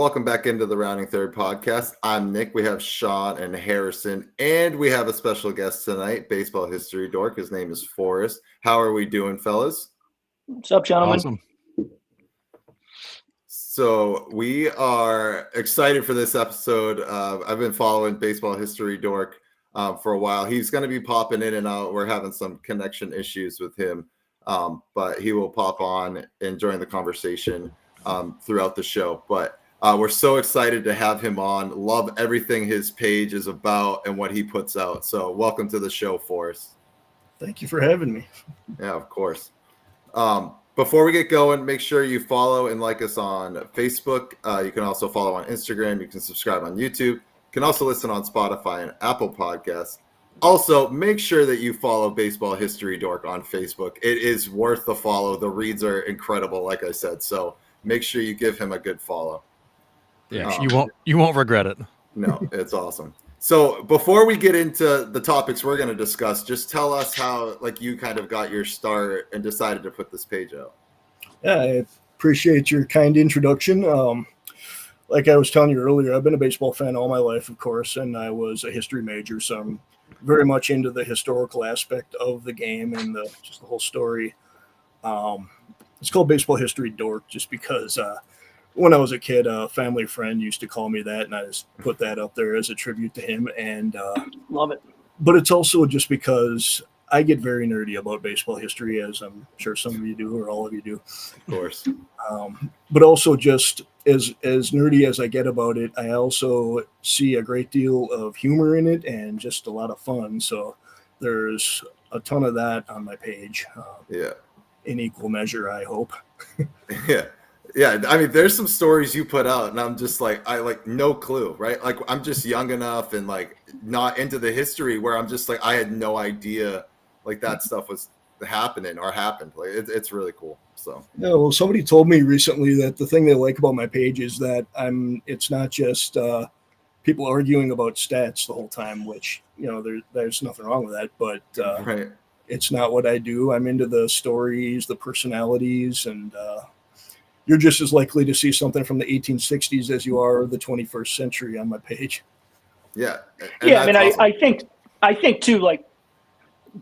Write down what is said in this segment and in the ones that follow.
Welcome back into the Rounding Third podcast. I'm Nick. We have Sean and Harrison, and we have a special guest tonight, Baseball History Dork. His name is Forrest. How are we doing, fellas? What's up, gentlemen? Awesome. So we are excited for this episode. I've been following Baseball History Dork for a while. He's going to be popping in and out. We're having some connection issues with him, but he will pop on and join the conversation throughout the show. But we're so excited to have him on. Love everything his page is about and what he puts out. So welcome to the show, Forrest. Thank you for having me. Yeah, of course. Before we get going, make sure you follow and like us on Facebook. You can also follow on Instagram. You can subscribe on YouTube. You can also listen on Spotify and Apple Podcasts. Also, make sure that you follow Baseball History Dork on Facebook. It is worth the follow. The reads are incredible, like I said. So make sure you give him a good follow. Yeah, you won't regret it. No, it's awesome. So before we get into the topics we're going to discuss, just tell us how you kind of got your start and decided to put this page out. Yeah, I appreciate your kind introduction. Like I was telling you earlier, I've been a baseball fan all my life, of course, and I was a history major, so I'm very much into the historical aspect of the game and just the whole story. It's called Baseball History Dork just because when I was a kid, a family friend used to call me that, and I just put that up there as a tribute to him. And Love it. But it's also just because I get very nerdy about baseball history, as I'm sure some of you do, or all of you do. Of course. But also just as nerdy as I get about it, I also see a great deal of humor in it and just a lot of fun. So there's a ton of that on my page. In equal measure, I hope. Yeah, I mean, there's some stories you put out, and I'm just no clue, right? Like, I'm just young enough and not into the history where I'm just I had no idea that stuff was happening or happened. It's really cool. So yeah, well, somebody told me recently that the thing they like about my page is that it's not just people arguing about stats the whole time, which there's nothing wrong with that, but right. It's not what I do. I'm into the stories, the personalities, and you're just as likely to see something from the 1860s as you are the 21st century on my page. Yeah. Yeah, I mean, awesome. I think too,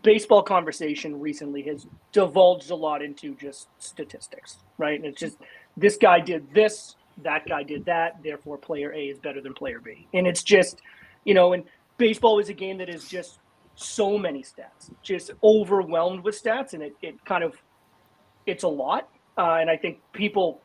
baseball conversation recently has divulged a lot into just statistics, right? And it's just this guy did this, that guy did that, therefore player A is better than player B. And it's just, and baseball is a game that is just so many stats, just overwhelmed with stats, and it's a lot. And I think people,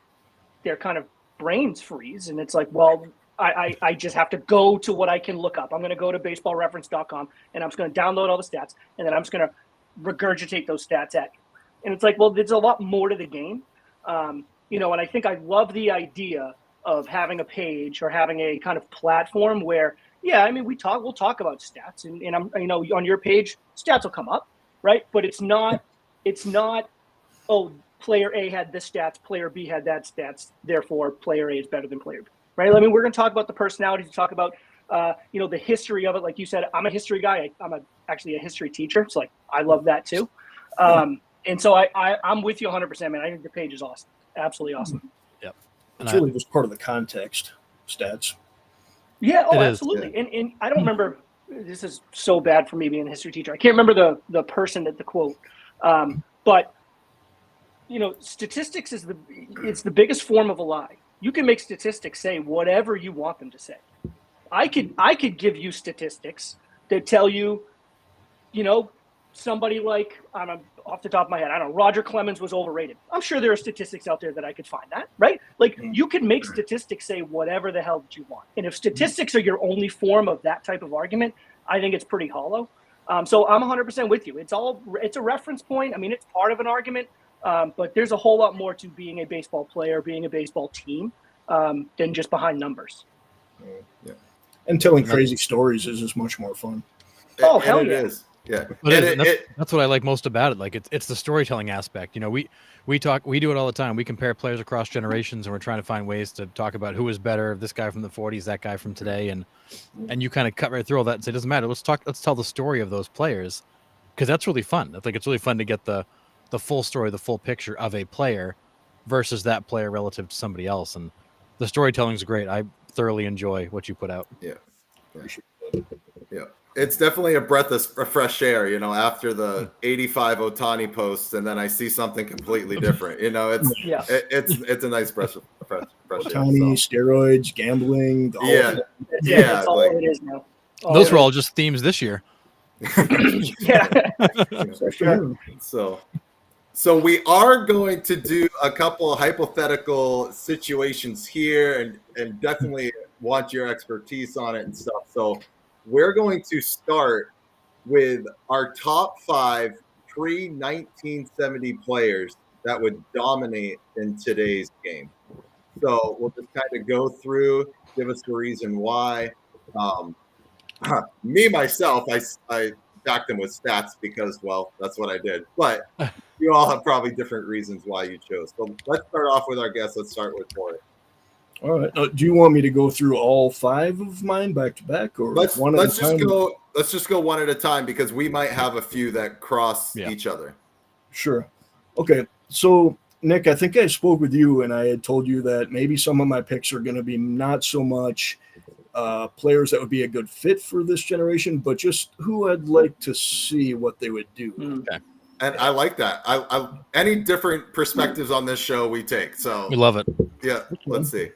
their kind of brains freeze, and it's well, I just have to go to what I can look up. I'm going to go to baseballreference.com, and I'm just going to download all the stats, and then I'm just going to regurgitate those stats at you. And it's well, there's a lot more to the game. And I think I love the idea of having a page or having a kind of platform where, yeah, I mean, we'll talk about stats, and I'm, on your page, stats will come up, right? But it's not, oh, player A had this stats, player B had that stats, therefore player A is better than player B, right? I mean, we're going to talk about the personalities, talk about, the history of it. Like you said, I'm a history guy. I'm actually a history teacher. So I love that too. And so I'm with you 100%, man. I think the page is awesome. Absolutely awesome. Yep. It's really just part of the context, stats. Yeah. Oh, absolutely. Yeah. And I don't remember, this is so bad for me being a history teacher. I can't remember the person that the quote, but statistics it's the biggest form of a lie. You can make statistics say whatever you want them to say. I could give you statistics that tell you, somebody I'm off the top of my head, I don't know, Roger Clemens was overrated. I'm sure there are statistics out there that I could find that, right? You can make statistics say whatever the hell that you want. And if statistics are your only form of that type of argument, I think it's pretty hollow. So I'm 100% with you. It's a reference point. I mean, it's part of an argument. But there's a whole lot more to being a baseball player, being a baseball team, than just behind numbers. Yeah. And telling crazy stories is just much more fun. Oh, hell yeah. It is. Yeah. That's what I like most about it. It's the storytelling aspect. We do it all the time. We compare players across generations, and we're trying to find ways to talk about who is better, this guy from the 40s, that guy from today. And you kind of cut right through all that and say, it doesn't matter. Let's tell the story of those players, because that's really fun. It's really fun to get the full story, the full picture of a player versus that player relative to somebody else. And the storytelling's great. I thoroughly enjoy what you put out. Yeah. It's definitely a breath of fresh air, after the 85 Otani posts, and then I see something completely different. It's a nice breath of fresh air. Otani, steroids, gambling. That's all it is now. Those were all just themes this year. Yeah. So we are going to do a couple of hypothetical situations here, and definitely want your expertise on it and stuff. So we're going to start with our top 5 pre-1970 players that would dominate in today's game. So we'll just kind of go through, give us the reason why. Me, myself, I backed them with stats because, well, that's what I did. But you all have probably different reasons why you chose. So let's start off with our guest. Let's start with Corey. All right. Do you want me to go through all 5 of mine back to back, or let's one at a time? Let's just go one at a time, because we might have a few that cross each other. Sure. Okay. So Nick, I think I spoke with you and I had told you that maybe some of my picks are going to be not so much players that would be a good fit for this generation, but just who I'd like to see what they would do. Okay. And I like that. I any different perspectives on this show we take. So We love it. Yeah, let's see.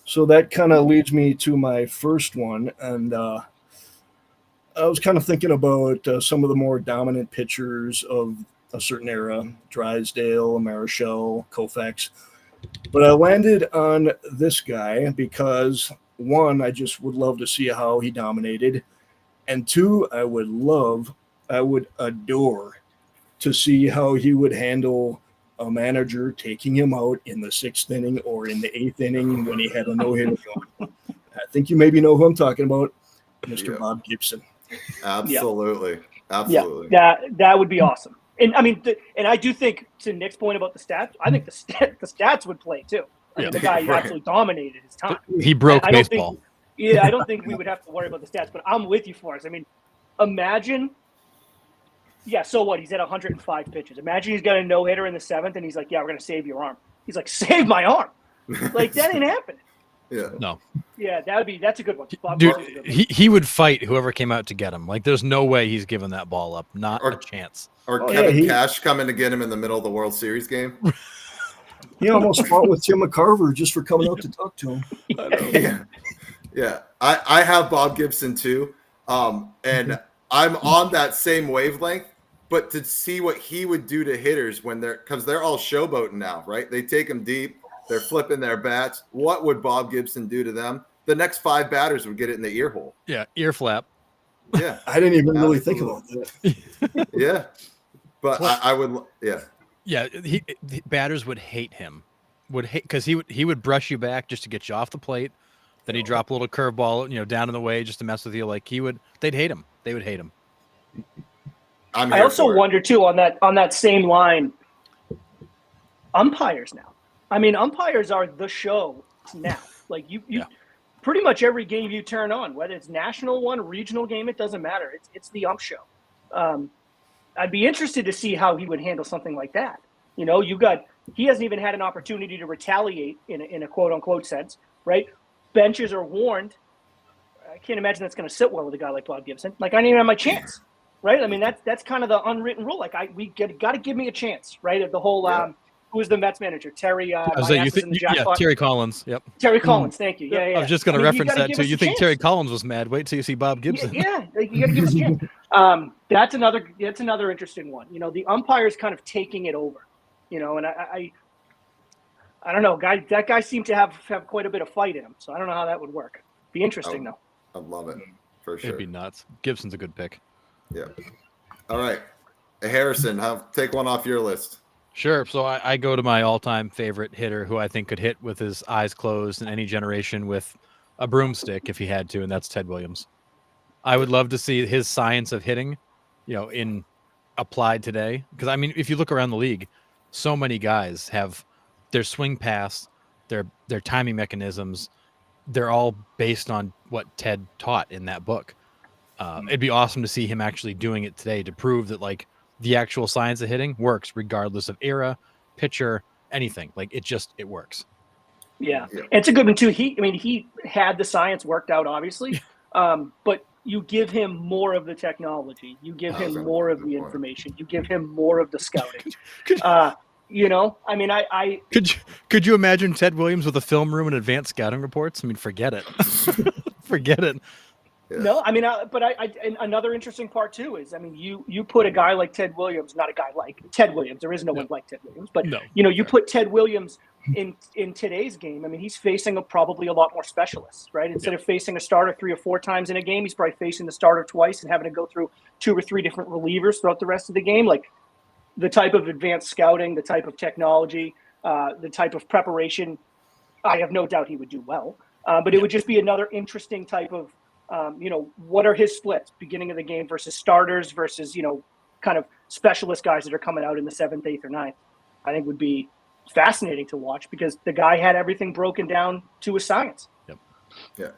So that kind of leads me to my first one. And I was kind of thinking about some of the more dominant pitchers of a certain era, Drysdale, Marichal, Koufax. But I landed on this guy because, 1, I just would love to see how he dominated. And 2, I would adore to see how he would handle a manager taking him out in the 6th inning or in the 8th inning when he had a no-hitter going. I think you maybe know who I'm talking about, Mr. Bob Gibson. Absolutely. Yeah. Absolutely. Yeah, that would be awesome. And I mean, and I do think, to Nick's point about the stats, I think the stats would play too. I mean, the guy absolutely dominated his time. He broke baseball. I don't think we would have to worry about the stats, but I'm with you, Forrest. I mean, imagine. Yeah, so what? He's at 105 pitches. Imagine he's got a no-hitter in the 7th, and he's like, yeah, we're going to save your arm. He's like, save my arm. Like, that ain't happening. Yeah. No. Yeah, that's a good one. Dude, he would fight whoever came out to get him. Like, there's no way he's giving that ball up. Not a chance. Or Kevin Cash coming to get him in the middle of the World Series game. He almost fought with Tim McCarver just for coming out to talk to him. Yeah. I have Bob Gibson too. And I'm on that same wavelength, but to see what he would do to hitters because they're all showboating now, right? They take him deep. They're flipping their bats. What would Bob Gibson do to them? The next 5 batters would get it in the ear hole. Yeah, ear flap. Yeah. I didn't even really think about that. Yeah. But I would, Yeah, the batters would hate him. Because he would brush you back just to get you off the plate. Then he'd drop a little curveball, down in the way just to mess with you. Like they'd hate him. They would hate him. I also wonder too on that same line, umpires now. I mean, umpires are the show now. Like you pretty much every game you turn on, whether it's national one, regional game, it doesn't matter. It's the ump show. I'd be interested to see how he would handle something like that. He hasn't even had an opportunity to retaliate in a quote unquote sense, right? Benches are warned. I can't imagine that's going to sit well with a guy like Bob Gibson. Like, I didn't even have my chance, right? I mean, that's kind of the unwritten rule. Like, we got to give me a chance, right? The whole who was the Mets manager? Terry. Terry Collins. Yep. Terry Collins. Thank you. Yeah. I was just going to reference that too. You think Terry Collins was mad? Wait till you see Bob Gibson. Yeah, you got to give us a chance. That's another interesting one. The umpires kind of taking it over. And I don't know, that guy seemed to have quite a bit of fight in him, so I don't know how that would work. Be interesting though. I'd love it for sure. It'd be nuts. Gibson's a good pick. Yeah. All right, Harrison, take one off your list. Sure. So I go to my all-time favorite hitter, who I think could hit with his eyes closed in any generation with a broomstick if he had to, and that's Ted Williams. I would love to see his science of hitting, in applied today. Because I mean, if you look around the league, so many guys have their swing pass, their timing mechanisms, they're all based on what Ted taught in that book. It'd be awesome to see him actually doing it today to prove that like the actual science of hitting works regardless of era, pitcher, anything. Like it works. Yeah. And it's a good one too. He had the science worked out, obviously, but you give him more of the technology, you give him more of the information, you give him more of the scouting. Could you imagine Ted Williams with a film room and advanced scouting reports? I mean, forget it. Forget it. Yeah. No, and another interesting part too is, you put a guy like Ted Williams, not a guy like Ted Williams. There is no one like Ted Williams, but you put Ted Williams in today's game. He's facing probably a lot more specialists, right? Instead of facing a starter 3 or 4 times in a game, he's probably facing the starter twice and having to go through 2 or 3 different relievers throughout the rest of the game. Like the type of advanced scouting, the type of technology, the type of preparation, I have no doubt he would do well. But it would just be another interesting type of, what are his splits beginning of the game versus starters versus, kind of specialist guys that are coming out in the 7th, 8th, or 9th, I think would be fascinating to watch because the guy had everything broken down to a science. Yep. Yeah.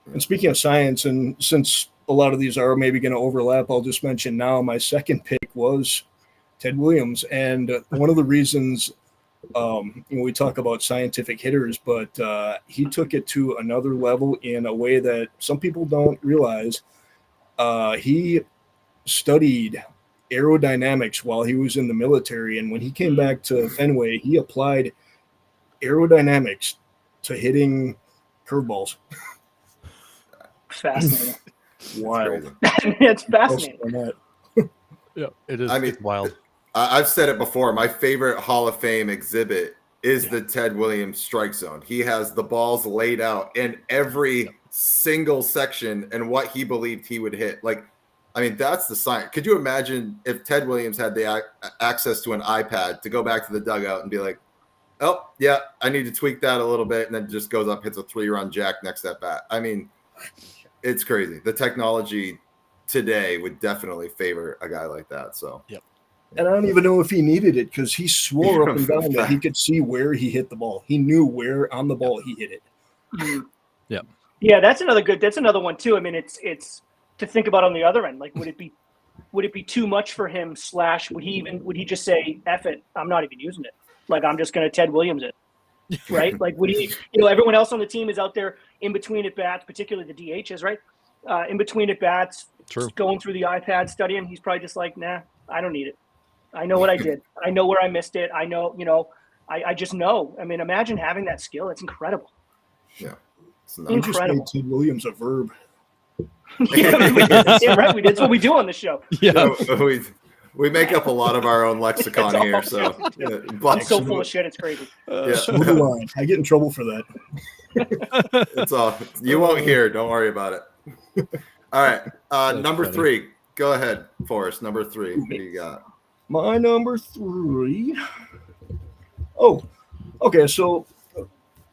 And speaking of science, and since a lot of these are maybe going to overlap, I'll just mention now my second pick was Ted Williams. And one of the reasons, we talk about scientific hitters, but he took it to another level in a way that some people don't realize. He studied aerodynamics while he was in the military. And when he came back to Fenway, he applied aerodynamics to hitting curveballs. Fascinating. Wild. It's fascinating. Yeah, it is. It's wild. I've said it before. My favorite Hall of Fame exhibit is the Ted Williams strike zone. He has the balls laid out in every single section and what he believed he would hit. That's the science. Could you imagine if Ted Williams had the access to an iPad to go back to the dugout and be like, oh, yeah, I need to tweak that a little bit, and then just goes up, hits a 3-run jack next at bat. It's crazy. The technology today would definitely favor a guy like that. So, yep. And I don't even know if he needed it because he swore up and down that he could see where he hit the ball. He knew where on the ball he hit it. Yep. Yeah, that's another one too. It's to think about on the other end. Like, would it be too much for him? / would he just say, F it, I'm not even using it. Like, I'm just going to Ted Williams it. Right? Like, would he, everyone else on the team is out there in between at bats, particularly the DHs, right? In between at bats, going through the iPad studying. He's probably just like, nah, I don't need it. I know what I did. I know where I missed it. I know, I just know. Imagine having that skill. It's incredible. Yeah. It's incredible. Ted Williams a verb. Yeah, right. That's what we do on the show. Yeah. We make up a lot of our own lexicon here. So I'm so full of shit. It's crazy. I get in trouble for that. It's all you won't hear. Don't worry about it. All right. Number funny. 3. Go ahead, Forrest. Number 3. Who do you got? My number 3. Oh, okay. So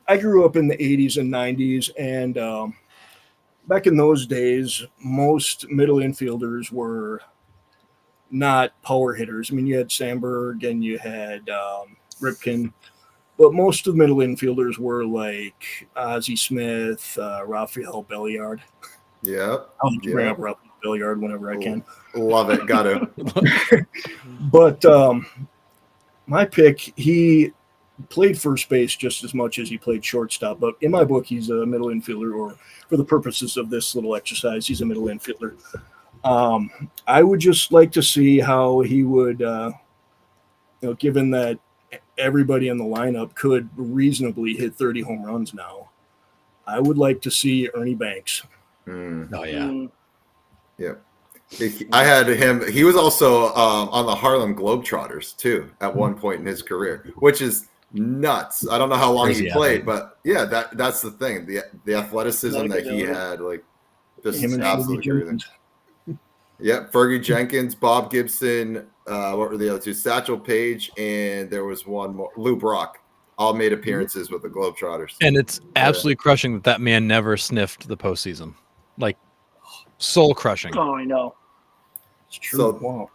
I grew up in the 80s and 90s, and back in those days, most middle infielders were not power hitters. You had Sandberg and you had Ripken, but most of the middle infielders were like Ozzie Smith, Rafael Belliard. Yeah. I'll bring up Rafael Belliard whenever I can. Love it. Got to. But my pick, he played first base just as much as he played shortstop. But in my book, he's a middle infielder, or for the purposes of this little exercise, he's a middle infielder. I would just like to see how he would, given that everybody in the lineup could reasonably hit 30 home runs now, I would like to see Ernie Banks. Oh, yeah. Yeah. I had him. He was also on the Harlem Globetrotters, too, at one point in his career, which is nuts. I don't know how long he played, but yeah, that's the thing. The athleticism that he had, just absolutely crazy. Yeah, Fergie Jenkins, Bob Gibson, what were the other two? Satchel Paige, and there was one more, Lou Brock, all made appearances with the Globetrotters. And it's absolutely crushing that man never sniffed the postseason. Soul crushing. Oh, I know. It's true. So wow.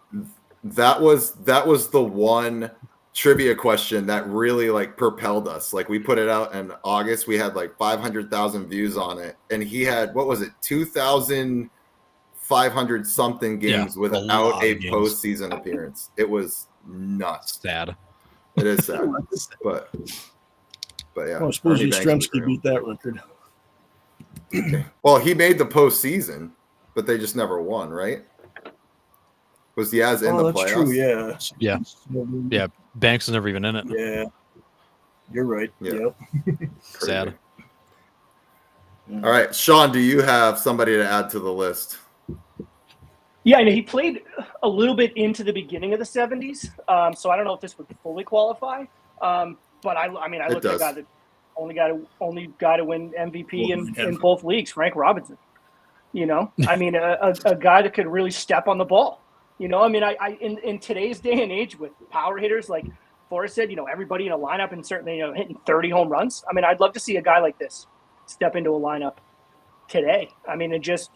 that was the one trivia question that really propelled us. We put it out in August. We had 500,000 views on it, and he had, what was it, 2,500 something games without a postseason appearance. It was nuts. Sad. It is sad, but But yeah, Well, I suppose Ernie Banks was Yastrzemski great. beat that record. Well, he made the postseason, but they just never won, right? Was Yaz in the that's playoffs? true. Yeah. Yeah. Yeah. Banks was never even in it. Yeah. You're right. Yeah. Yep. Sad. All right, Sean, do you have somebody to add to the list? Yeah, I know he played a little bit into the beginning of the 70s, so I don't know if this would fully qualify. But I look at a guy that only guy to win MVP in both leagues, Frank Robinson. You know, I mean, a guy that could really step on the ball. You know, I mean, I in today's day and age with power hitters, like Forrest said, you know, everybody in a lineup and certainly, you know, hitting 30 home runs. I mean, I'd love to see a guy like this step into a lineup today. I mean, it just,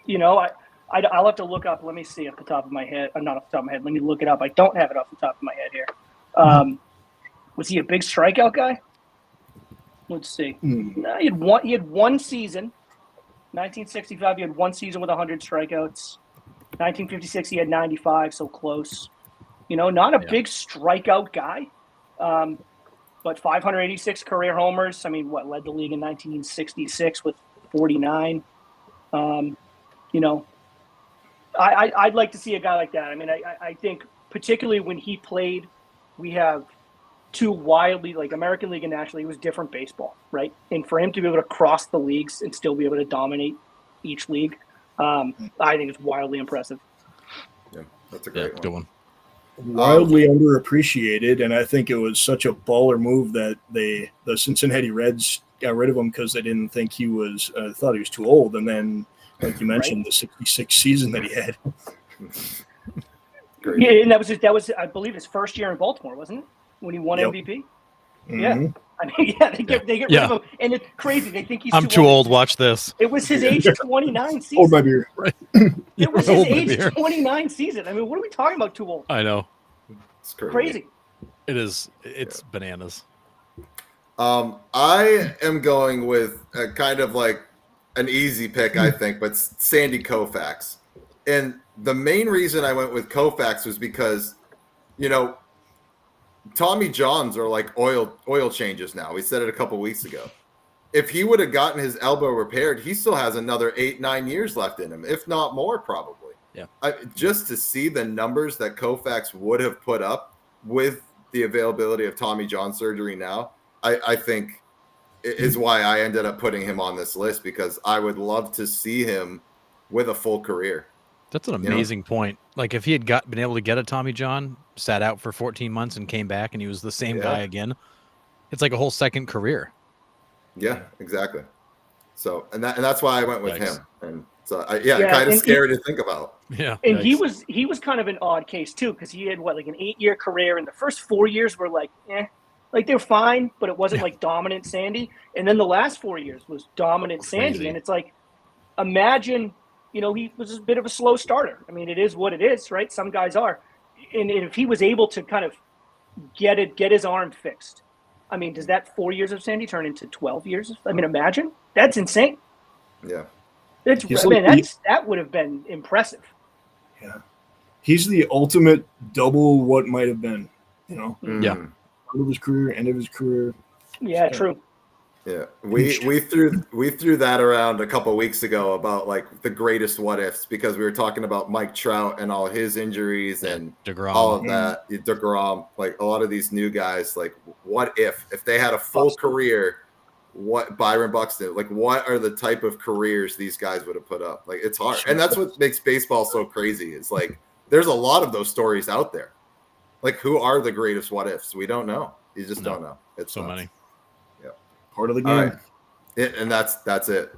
you know, I'll have to look up. Let me see off the top of my head. Not off the top of my head. Let me look it up. I don't have it off the top of my head here. Was he a big strikeout guy? Let's see. No, he had one season. 1965, he had one season with 100 strikeouts. 1956, he had 95, so close. You know, not a big strikeout guy, but 586 career homers. I mean, led the league in 1966 with 49. You know, I'd like to see a guy like that. I mean, I think particularly when he played, we have two wildly, like American League and National League, it was different baseball, right? And for him to be able to cross the leagues and still be able to dominate each league, I think it's wildly impressive. Yeah, that's a great good one. Wildly underappreciated, and I think it was such a baller move that the Cincinnati Reds got rid of him because they didn't think he was thought he was too old. And then, like you mentioned, the 66 season that he had. Great. Yeah, and that was I believe his first year in Baltimore, wasn't it? When he won MVP. Mm-hmm. Yeah. I mean, yeah, they get rid of him, and it's crazy. They think he's too old. Watch this. It was his age 29 season. Hold my beer. Right. It was his age 29 season. I mean, what are we talking about? Too old? I know. It's crazy. Crazy. It is. It's bananas. I am going with a kind of like an easy pick, I think, but Sandy Koufax. And the main reason I went with Koufax was because, you know, Tommy Johns are like oil changes now. We said it a couple weeks ago. If he would have gotten his elbow repaired, he still has another 8-9 years left in him, if not more, probably. Yeah. Just to see the numbers that Koufax would have put up with the availability of Tommy John surgery now, I think is why I ended up putting him on this list, because I would love to see him with a full career. That's an amazing point. Like if he had been able to get a Tommy John, sat out for 14 months and came back and he was the same guy again, it's like a whole second career. Yeah, exactly. So, and that's why I went with him. And so, kind of scary to think about. Yeah. And he was kind of an odd case too, because he had like an 8-year career, and the first 4 years were like, like they're fine, but it wasn't like dominant Sandy. And then the last 4 years was dominant Sandy, and it's like, imagine. You know, he was a bit of a slow starter. I mean, it is what it is, right? Some guys are. And if he was able to kind of get his arm fixed, I mean, does that 4 years of Sandy turn into 12 years? I mean, imagine. That's insane. Yeah. That would have been impressive. Yeah. He's the ultimate double what might have been, you know? Yeah. End of his career, end of his career. Yeah, true. Yeah, we threw that around a couple of weeks ago about like the greatest what ifs, because we were talking about Mike Trout and all his injuries and DeGrom. all of that. DeGrom, like a lot of these new guys, like what if they had a full career? What Byron Buxton, like what are the type of careers these guys would have put up? Like it's hard, and that's what makes baseball so crazy. It's like there's a lot of those stories out there. Like who are the greatest what ifs? We don't know. You just don't know. It's so many. Part of the game. Right. And that's it.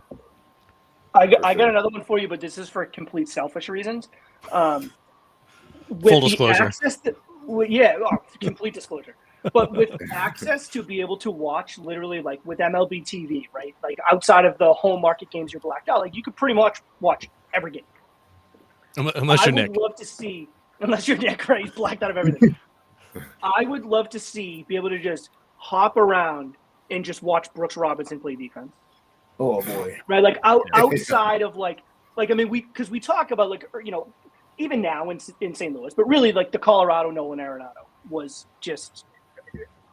I got another one for you, but this is for complete selfish reasons. Full disclosure. Complete disclosure. But with access to be able to watch literally like with MLB TV, right? Like outside of the home market games you're blacked out, like you could pretty much watch every game. Unless you're Nick. I would love to see, unless you're Nick, right? He's blacked out of everything. I would love to see, be able to just hop around and just watch Brooks Robinson play defense. Oh boy! Right, like outside of like I mean, because we talk about like, you know, even now in St. Louis, but really like the Colorado Nolan Arenado was just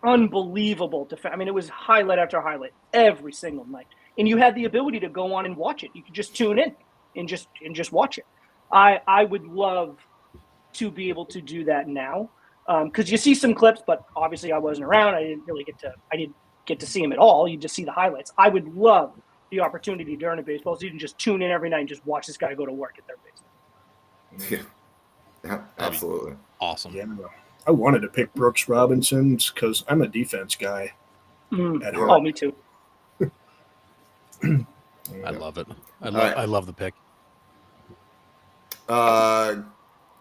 unbelievable I mean, it was highlight after highlight every single night, and you had the ability to go on and watch it. You could just tune in and just watch it. I would love to be able to do that now, because you see some clips, but obviously I wasn't around. I didn't get to see them at all. You just see the highlights. I would love the opportunity during a baseball season just tune in every night and just watch this guy go to work at their base. Yeah, absolutely. Awesome. Yeah, I wanted to pick Brooks Robinson's because I'm a defense guy at heart. Oh, me too. I love it. I love the pick.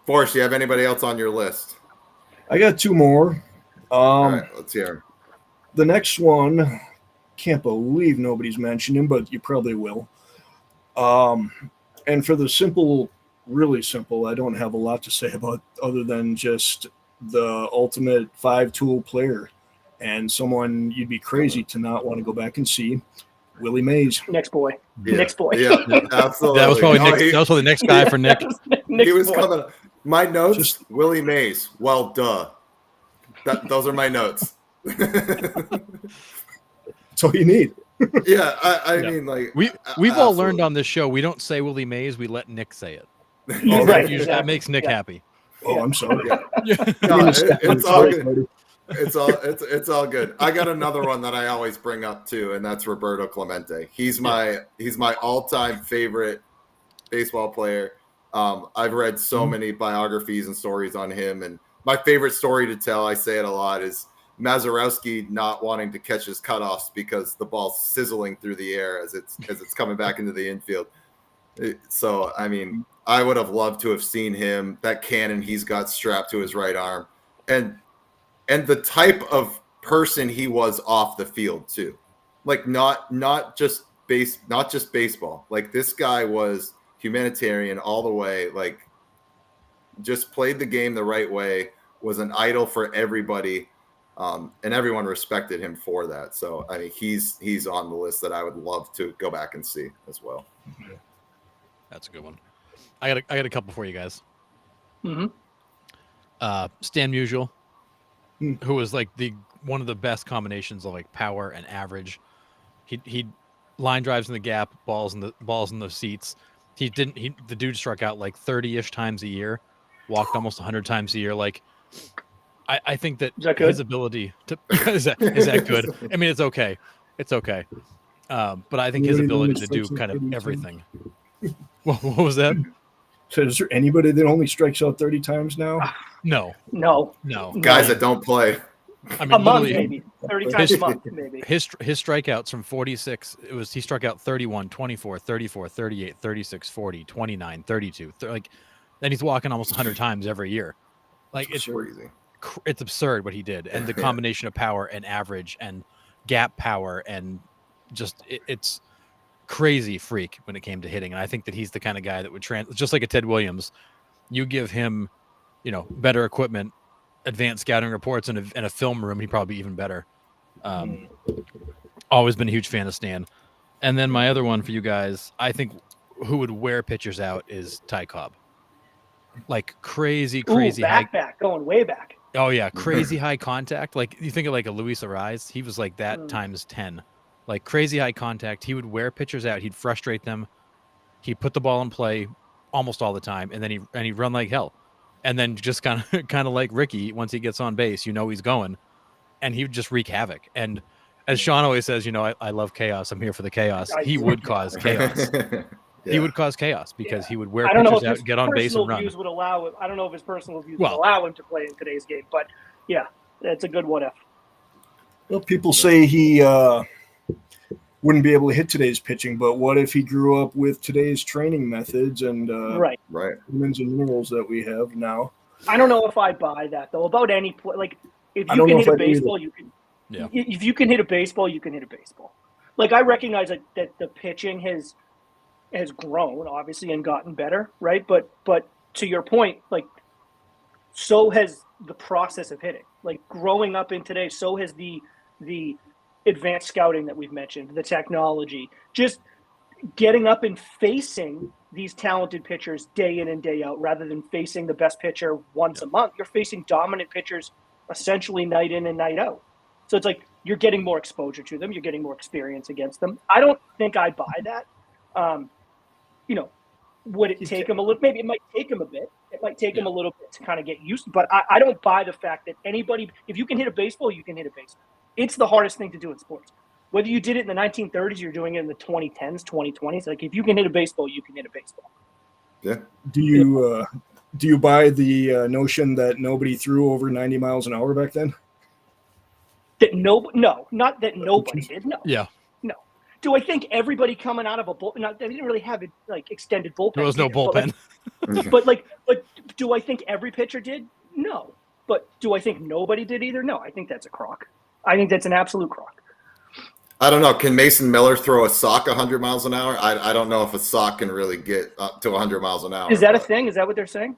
Forrest, do you have anybody else on your list? I got two more. All right, let's hear 'em. The next one, can't believe nobody's mentioned him, but you probably will. And for the really simple, I don't have a lot to say about other than just the ultimate 5-tool player and someone you'd be crazy to not want to go back and see, Willie Mays. Next boy. Yeah. Next boy. Yeah, absolutely. That was probably that was probably the next guy for Nick. He was coming. My notes, Willie Mays. Well, duh. Those are my notes. That's all you need. Yeah, I mean, like we've all learned on this show. We don't say Willie Mays. We let Nick say it. Right, That makes Nick happy. Oh, I'm sorry. No, it's all good. It's all good. I got another one that I always bring up too, and that's Roberto Clemente. He's my all-time favorite baseball player. I've read so many biographies and stories on him, and my favorite story to tell, I say it a lot, is Mazeroski not wanting to catch his cutoffs because the ball's sizzling through the air as it's coming back into the infield. So, I mean, I would have loved to have seen him, that cannon he's got strapped to his right arm, and the type of person he was off the field too. Like not just baseball. Like this guy was humanitarian all the way, like just played the game the right way, was an idol for everybody. And everyone respected him for that. So I mean, he's on the list that I would love to go back and see as well. That's a good one. I got a couple for you guys. Mm-hmm. Stan Musial, who was like one of the best combinations of like power and average. He line drives in the gap, balls in the seats. The dude struck out like 30-ish times a year, walked almost 100 times a year. Like I think that his ability to is that good? I mean, it's okay. But I think his ability to do kind of everything. What was that? So is there anybody that only strikes out 30 times now? No. Guys that don't play. I mean, a month, maybe 30 times a month, maybe. His strikeouts from 46, he struck out 31, 24, 34, 38, 36, 40, 29, 32. Like, and he's walking almost 100 times every year. Like it's crazy. It's absurd what he did, and the combination of power and average and gap power and just it's crazy freak when it came to hitting. And I think that he's the kind of guy that would just like a Ted Williams. You give him, better equipment, advanced scouting reports, and a film room, he'd probably be even better. Always been a huge fan of Stan. And then my other one for you guys, I think who would wear pitchers out is Ty Cobb. Like crazy back going way back. Oh yeah, crazy high contact. Like you think of like a Luis Ariz, he was like that times 10. Like crazy high contact. He would wear pitchers out. He'd frustrate them. He'd put the ball in play almost all the time, and then he'd run like hell. And then just kind of like Ricky, once he gets on base, he's going, and he would just wreak havoc. And as Sean always says, I love chaos. I'm here for the chaos. He would cause chaos. Yeah. He would cause chaos because he would wear pitchers out, get on base, and run. I don't know if his personal views would allow him to play in today's game, but yeah, that's a good what if. Well, people say he wouldn't be able to hit today's pitching, but what if he grew up with today's training methods and vitamins and minerals that we have now? I don't know if I buy that though. About any play, like if you can hit a baseball, you can. Yeah. If you can hit a baseball, you can hit a baseball. Like I recognize that the pitching has grown obviously and gotten better, right? But to your point, like so has the process of hitting. Like growing up in today, so has the advanced scouting that we've mentioned, the technology, just getting up and facing these talented pitchers day in and day out rather than facing the best pitcher once a month. You're facing dominant pitchers essentially night in and night out. So it's like you're getting more exposure to them, you're getting more experience against them. I don't think I buy that. Would it take him a little? Maybe it might take him a bit. It might take him a little bit to kind of get used to. But I don't buy the fact that anybody, if you can hit a baseball, you can hit a baseball. It's the hardest thing to do in sports. Whether you did it in the 1930s, or you're doing it in the 2010s, 2020s. Like if you can hit a baseball, you can hit a baseball. Yeah. Do you buy the notion that nobody threw over 90 miles an hour back then? No, not that nobody did. No. Yeah. No. Do I think everybody coming out of a bullpen? They didn't really have it like extended bullpen. There was no bullpen. But do I think every pitcher did? No. But do I think nobody did either? No. I think that's a crock. I think that's an absolute crock. I don't know. Can Mason Miller throw a sock 100 miles an hour? I don't know if a sock can really get up to 100 miles an hour. Is that a thing? Is that what they're saying?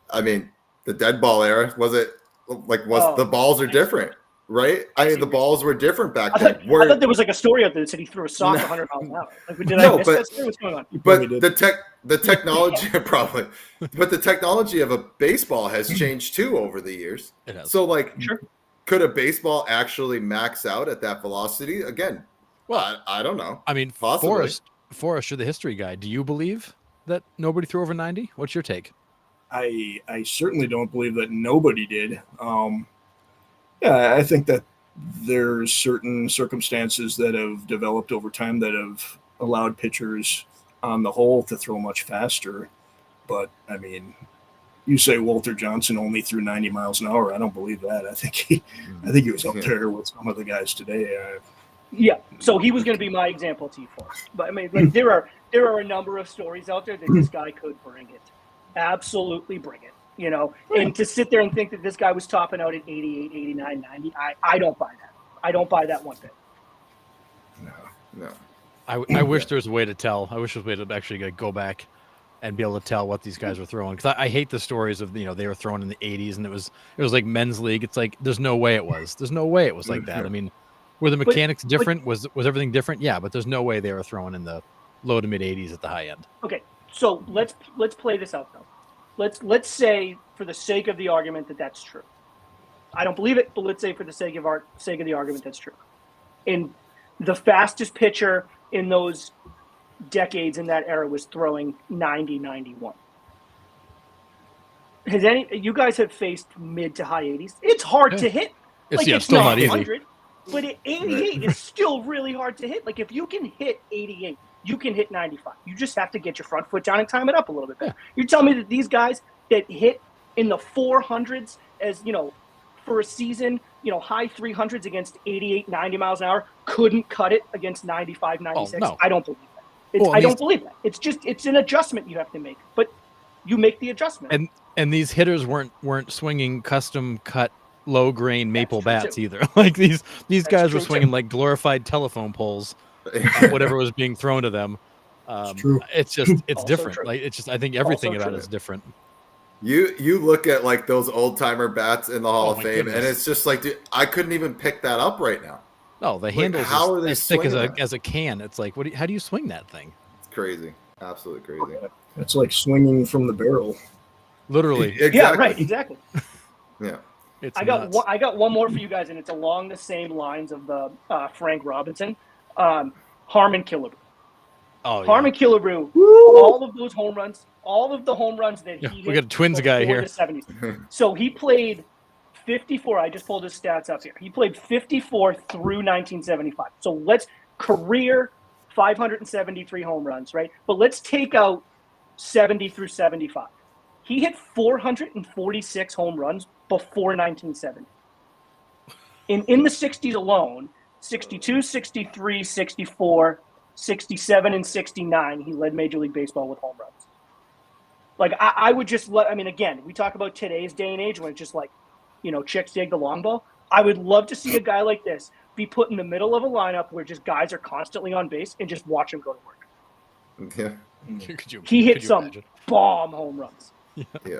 I mean, the dead ball era, the balls are different, right? I mean, the balls were different back then. I thought there was like a story out there that said he threw a sock 100 miles an hour. Like, did I miss that story? What's going on? But the technology probably, but the technology of a baseball has changed too over the years. It has. So Sure. could a baseball actually max out at that velocity? Again, well, I don't know. I mean, possibly. Forrest, you're the history guy. Do you believe that nobody threw over 90? What's your take? I certainly don't believe that nobody did. I think that there's certain circumstances that have developed over time that have allowed pitchers on the whole to throw much faster. But I mean, you say Walter Johnson only threw 90 miles an hour. I don't believe that. I think he was up there with some of the guys today. Yeah. So he was going to be my example to you for. But I mean, like there are a number of stories out there that this guy could bring it. Absolutely bring it. And to sit there and think that this guy was topping out at 88, 89, 90, I don't buy that. I don't buy that one bit. No. I wish there was a way to tell. I wish there was a way to actually go back and be able to tell what these guys were throwing. Because I hate the stories of, they were throwing in the 80s and it was like men's league. It's like, there's no way it was. There's no way it was like that. I mean, were the mechanics different? Was everything different? Yeah, but there's no way they were throwing in the low to mid 80s at the high end. Okay, so let's play this out, though. Let's say, for the sake of the argument, that that's true. I don't believe it, but let's say for the sake of the argument, that's true. And the fastest pitcher in those decades in that era was throwing 90, 91. You guys have faced mid to high 80s? It's hard to hit. It's still not 100, easy. But at 88, it's still really hard to hit. Like if you can hit 88, you can hit 95. You just have to get your front foot down and time it up a little bit better. You tell me that these guys that hit in the 400s as, for a season, high 300s against 88, 90 miles an hour couldn't cut it against 95, 96. No. I don't believe that. I don't believe that. It's an adjustment you have to make, but you make the adjustment. And these hitters weren't swinging custom cut low grain maple bats either. Like these guys were swinging like glorified telephone poles. Whatever was being thrown to them. It's different. True. Like I think everything about it is different. You look at like those old timer bats in the Hall of Fame, goodness. and it's just like, dude, I couldn't even pick that up right now. No, the handles how are they as thick swinging as a can. It's like, how do you swing that thing? It's crazy, absolutely crazy. It's like swinging from the barrel. Literally. Exactly. Yeah, right, exactly. Yeah. It's I got one more for you guys, and it's along the same lines of the Frank Robinson. Harmon Killebrew. Oh, yeah. Harmon Killebrew, all of the home runs that he hit. We got a Twins guy here. The 70s. So he played 54. I just pulled his stats up here. He played 54 through 1975. So let's career 573 home runs, right? But let's take out 70 through 75. He hit 446 home runs before 1970. In the 60s alone, 62, 63, 64, 67, and 69, he led Major League Baseball with home runs. Like, I would just again, we talk about today's day and age when it's just like, chicks dig the long ball. I would love to see a guy like this be put in the middle of a lineup where just guys are constantly on base and just watch him go to work. Yeah. He hit some bomb home runs. Yeah.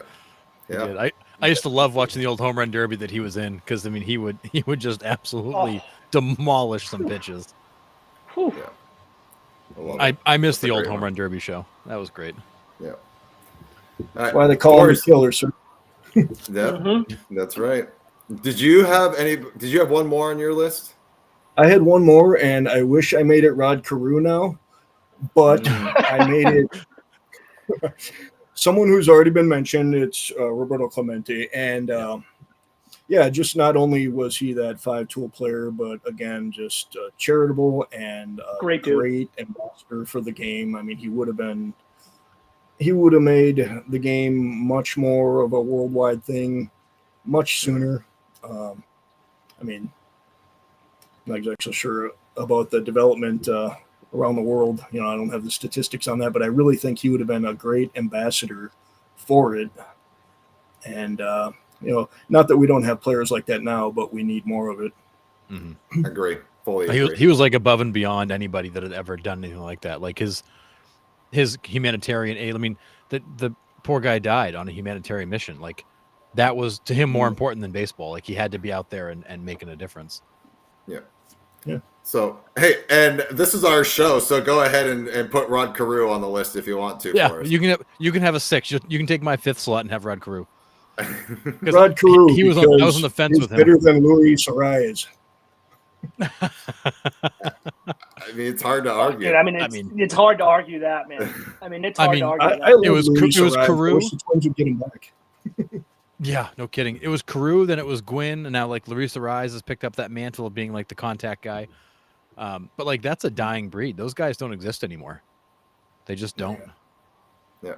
I used to love watching the old home run derby that he was in because he would just absolutely demolish some pitches. Whew. Yeah. I missed the old home run derby show. That was great. Yeah. That's why they call him the killer, sir. Yeah, that's right. Did you have one more on your list? I had one more, and I wish I made it Rod Carew now, but I made it someone who's already been mentioned. It's Roberto Clemente, and just not only was he that 5-tool player, but again, just charitable and Great ambassador for the game. I mean, he would have made the game much more of a worldwide thing much sooner. I mean, I'm not exactly sure about the development around the world. You know, I don't have the statistics on that, but I really think he would have been a great ambassador for it. And, not that we don't have players like that now, but we need more of it. Mm-hmm. Agree. Fully agree. He was like above and beyond anybody that had ever done anything like that. Like his humanitarian aid. I mean, the poor guy died on a humanitarian mission. Like that was to him more important than baseball. Like he had to be out there and making a difference. Yeah. So, hey, and this is our show, so go ahead and put Rod Carew on the list if you want to. Yeah, for us. you can have a 6. You can take my 5th slot and have Rod Carew. Rod Carew, he was I was on the fence with him. Better than Luis Arias. I mean, it's hard to argue. Dude, I mean, it's hard to argue that, man. I mean, it's hard to argue that. It was Carew. The Twins would get him back. Yeah, no kidding. It was Carew, then it was Gwynn, and now like Luis Arias has picked up that mantle of being like the contact guy. But like that's a dying breed. Those guys don't exist anymore. They just don't. Yeah.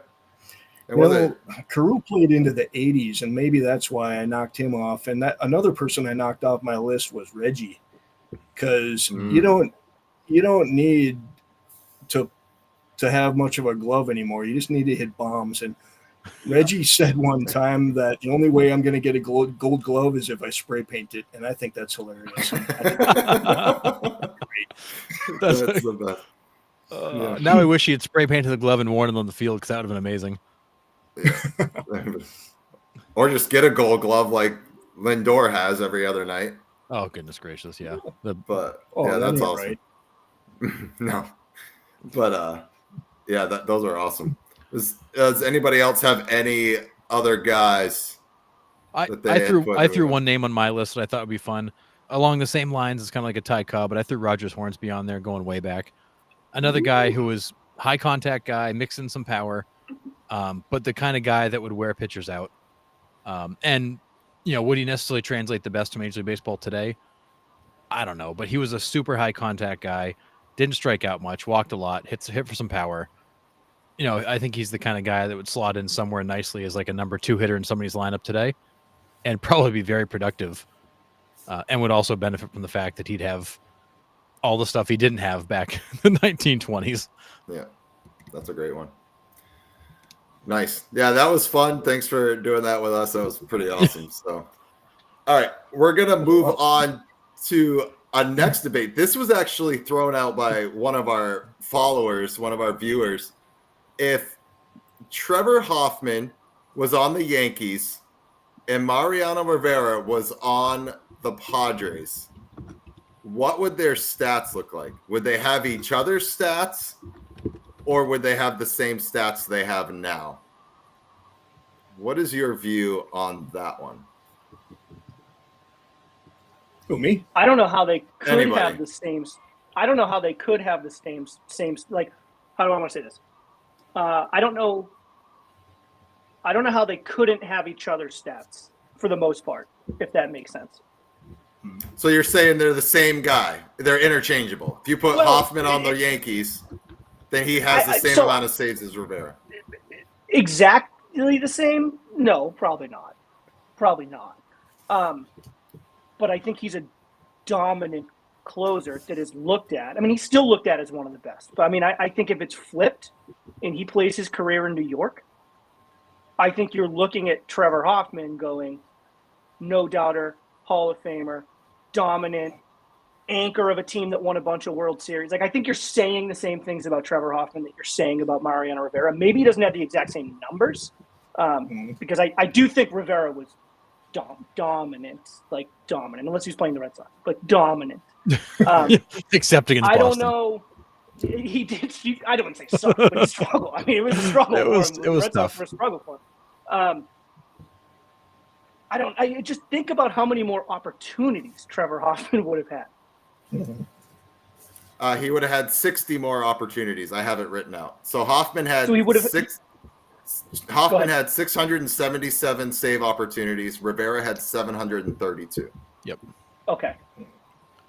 Carew played into the 80s, and maybe that's why I knocked him off. And that another person I knocked off my list was Reggie, because you don't need to have much of a glove anymore. You just need to hit bombs. And Reggie said one time that the only way I'm going to get a gold glove is if I spray paint it, and I think that's hilarious. That's the best. Now I wish he had spray painted the glove and worn it on the field because that would have been amazing. Yeah. Or just get a gold glove like Lindor has every other night. Oh, goodness gracious, yeah. That's that awesome. Right. No. But, those are awesome. Does anybody else have any other guys? I threw one name on my list that I thought would be fun. Along the same lines, it's kind of like a Ty Cobb, but I threw Rogers Hornsby on there going way back. Another guy who was high contact guy, mixing some power, but the kind of guy that would wear pitchers out. And, would he necessarily translate the best to Major League Baseball today? I don't know, but he was a super high contact guy, didn't strike out much, walked a lot, hit for some power. I think he's the kind of guy that would slot in somewhere nicely as like a number 2 hitter in somebody's lineup today and probably be very productive and would also benefit from the fact that he'd have all the stuff he didn't have back in the 1920s. Yeah, that's a great one. Nice. Yeah, that was fun. Thanks for doing that with us. That was pretty awesome. So, all right, we're going to move on to a next debate. This was actually thrown out by one of our followers, one of our viewers. If Trevor Hoffman was on the Yankees and Mariano Rivera was on the Padres, what would their stats look like? Would they have each other's stats, or would they have the same stats they have now? What is your view on that one? Who, me? I don't know how they could Anybody. have the same. I don't know how they could have the same. Like, how do I want to say this? I don't know how they couldn't have each other's stats for the most part, if that makes sense. So you're saying they're the same guy. They're interchangeable. If you put Hoffman on the Yankees, then he has the same amount of saves as Rivera. Exactly the same? No, probably not. Probably not. But I think he's a dominant closer that is looked at. I mean, he's still looked at as one of the best. But I mean, I think if it's flipped and he plays his career in New York, I think you're looking at Trevor Hoffman going, no doubter, Hall of Famer, dominant, anchor of a team that won a bunch of World Series. Like, I think you're saying the same things about Trevor Hoffman that you're saying about Mariano Rivera. Maybe he doesn't have the exact same numbers, because I do think Rivera was dominant, unless he's playing the Red Sox, but dominant. Except against I Boston. don't know. He did. I don't want to say suck, but he struggled. I mean, it was a struggle. It was for him. tough. Red Sox were a struggle for him. I just think about how many more opportunities Trevor Hoffman would have had. He would have had 60 more opportunities. I have it written out. So Hoffman had So he would have Hoffman had 677 save opportunities. Rivera had 732. Yep. Okay.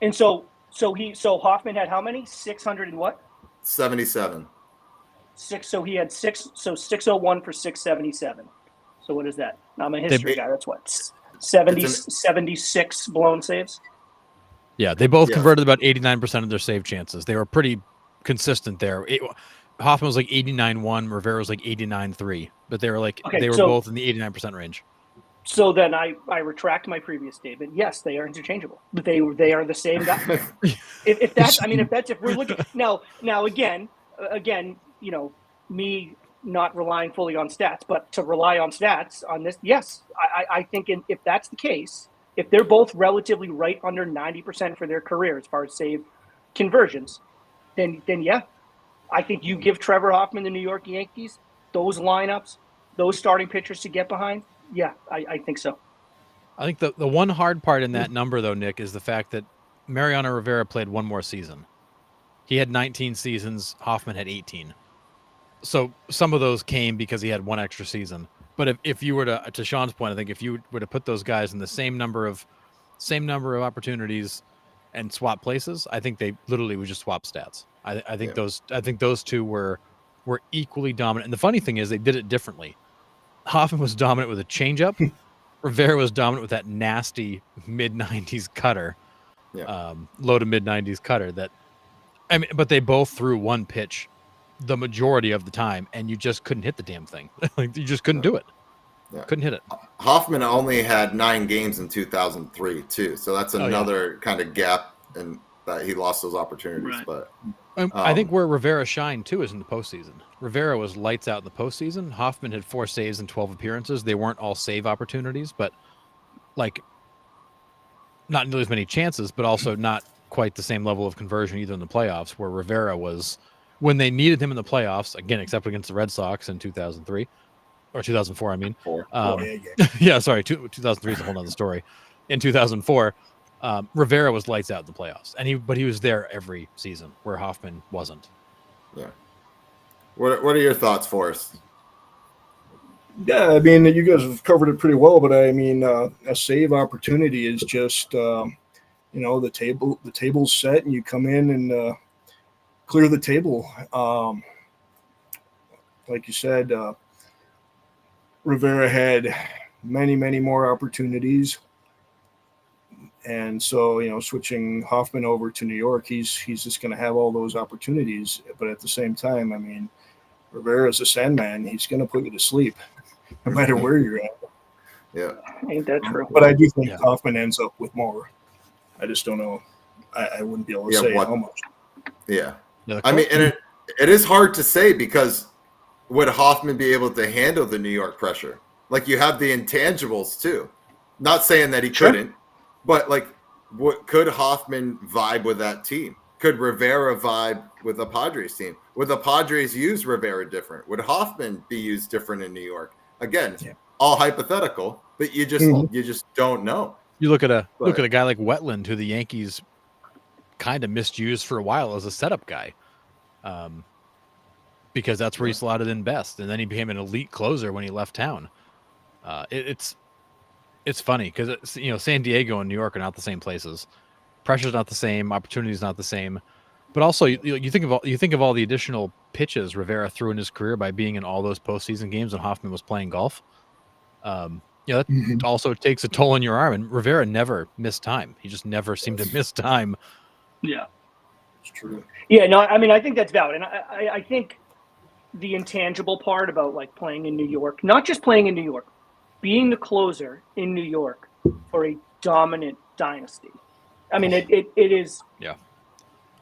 And so Hoffman had how many? 600 and what? 77. So he had 601 for 677. So what is that? I'm a history guy. That's what? 76 blown saves. Yeah, they both converted about 89% of their save chances. They were pretty consistent there. Hoffman was like 89-1, Rivera was like 89-3, but they were like both in the 89% range. So then I retract my previous statement. Yes, they are interchangeable. But they are the same guy. if we're looking now again, me not relying fully on stats, but to rely on stats on this, yes, I think if that's the case, if they're both relatively right under 90% for their career as far as save conversions, then yeah, I think you give Trevor Hoffman the New York Yankees those lineups, those starting pitchers to get behind. Yeah, I think so. I think the one hard part in that number, though, Nick, is the fact that Mariano Rivera played one more season. He had 19 seasons. Hoffman had 18. So some of those came because he had one extra season. But if you were to Sean's point, I think if you were to put those guys in the same number of opportunities and swap places, I think they literally would just swap stats. I think those two were equally dominant. And the funny thing is they did it differently. Hoffman was dominant with a changeup. Rivera was dominant with that nasty mid-90s cutter, low to mid-90s cutter. But they both threw one pitch the majority of the time, and you just couldn't hit the damn thing. Like you just couldn't do it. Yeah. Couldn't hit it. Hoffman only had 9 games in 2003 too, so that's another kind of gap in that he lost those opportunities. Right. But I think where Rivera shined too is in the postseason. Rivera was lights out in the postseason. Hoffman had 4 saves and 12 appearances. They weren't all save opportunities, but like not nearly as many chances, but also not quite the same level of conversion either in the playoffs, where Rivera was, when they needed him in the playoffs, again, except against the Red Sox in 2003 or 2004, I mean. 2003 is a whole other story. In 2004, Rivera was lights out in the playoffs, but he was there every season where Hoffman wasn't. Yeah. What are your thoughts, Forrest? Yeah, I mean, you guys have covered it pretty well, but I mean, a save opportunity is just, the table's set, and you come in and clear the table. Like you said, Rivera had many, many more opportunities. And so, switching Hoffman over to New York, he's just going to have all those opportunities. But at the same time, I mean, Rivera's a Sandman. He's going to put you to sleep no matter where you're at. Yeah. Ain't that true? But I do think Hoffman ends up with more. I just don't know. I wouldn't be able to say how much. Yeah. I mean, and it is hard to say because would Hoffman be able to handle the New York pressure? Like you have the intangibles too. Not saying that he couldn't, but like, could Hoffman vibe with that team? Could Rivera vibe with the Padres team? Would the Padres use Rivera different? Would Hoffman be used different in New York? Again, all hypothetical, but you just don't know. You look at a guy like Wetland, who the Yankees kind of misused for a while as a setup guy, because that's where he slotted in best, and then he became an elite closer when he left town. It's funny because San Diego and New York are not the same places. Pressure's not the same, opportunity's not the same, but also you think of all the additional pitches Rivera threw in his career by being in all those postseason games when Hoffman was playing golf. That also takes a toll on your arm, and Rivera never missed time. He just never seemed to miss time. Yeah, it's true. Yeah, no, I mean, I think that's valid, and I think the intangible part about like playing in New York, not just playing in New York, being the closer in New York for a dominant dynasty. I mean, it is. Yeah.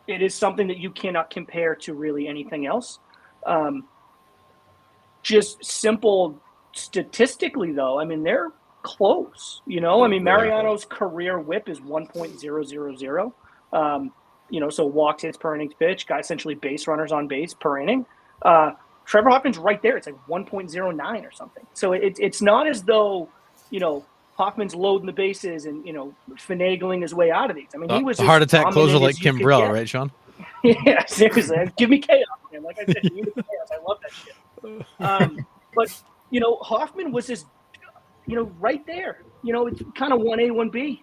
It is something that you cannot compare to really anything else. Just simple statistically, though, I mean, they're close. I mean, Mariano's career whip is 1.000. So walks, hits per innings pitch, got essentially base runners on base per inning. Trevor Hoffman's right there. It's like 1.09 or something. So it's not as though, Hoffman's loading the bases and, finagling his way out of these. I mean, he was the as heart attack closer dominant like as you Kim could Brella, get. right, Sean? Yeah, seriously. Give me chaos, man. Like I said, give me the chaos. I love that shit. But, Hoffman was just, right there. It's kind of 1A, 1B.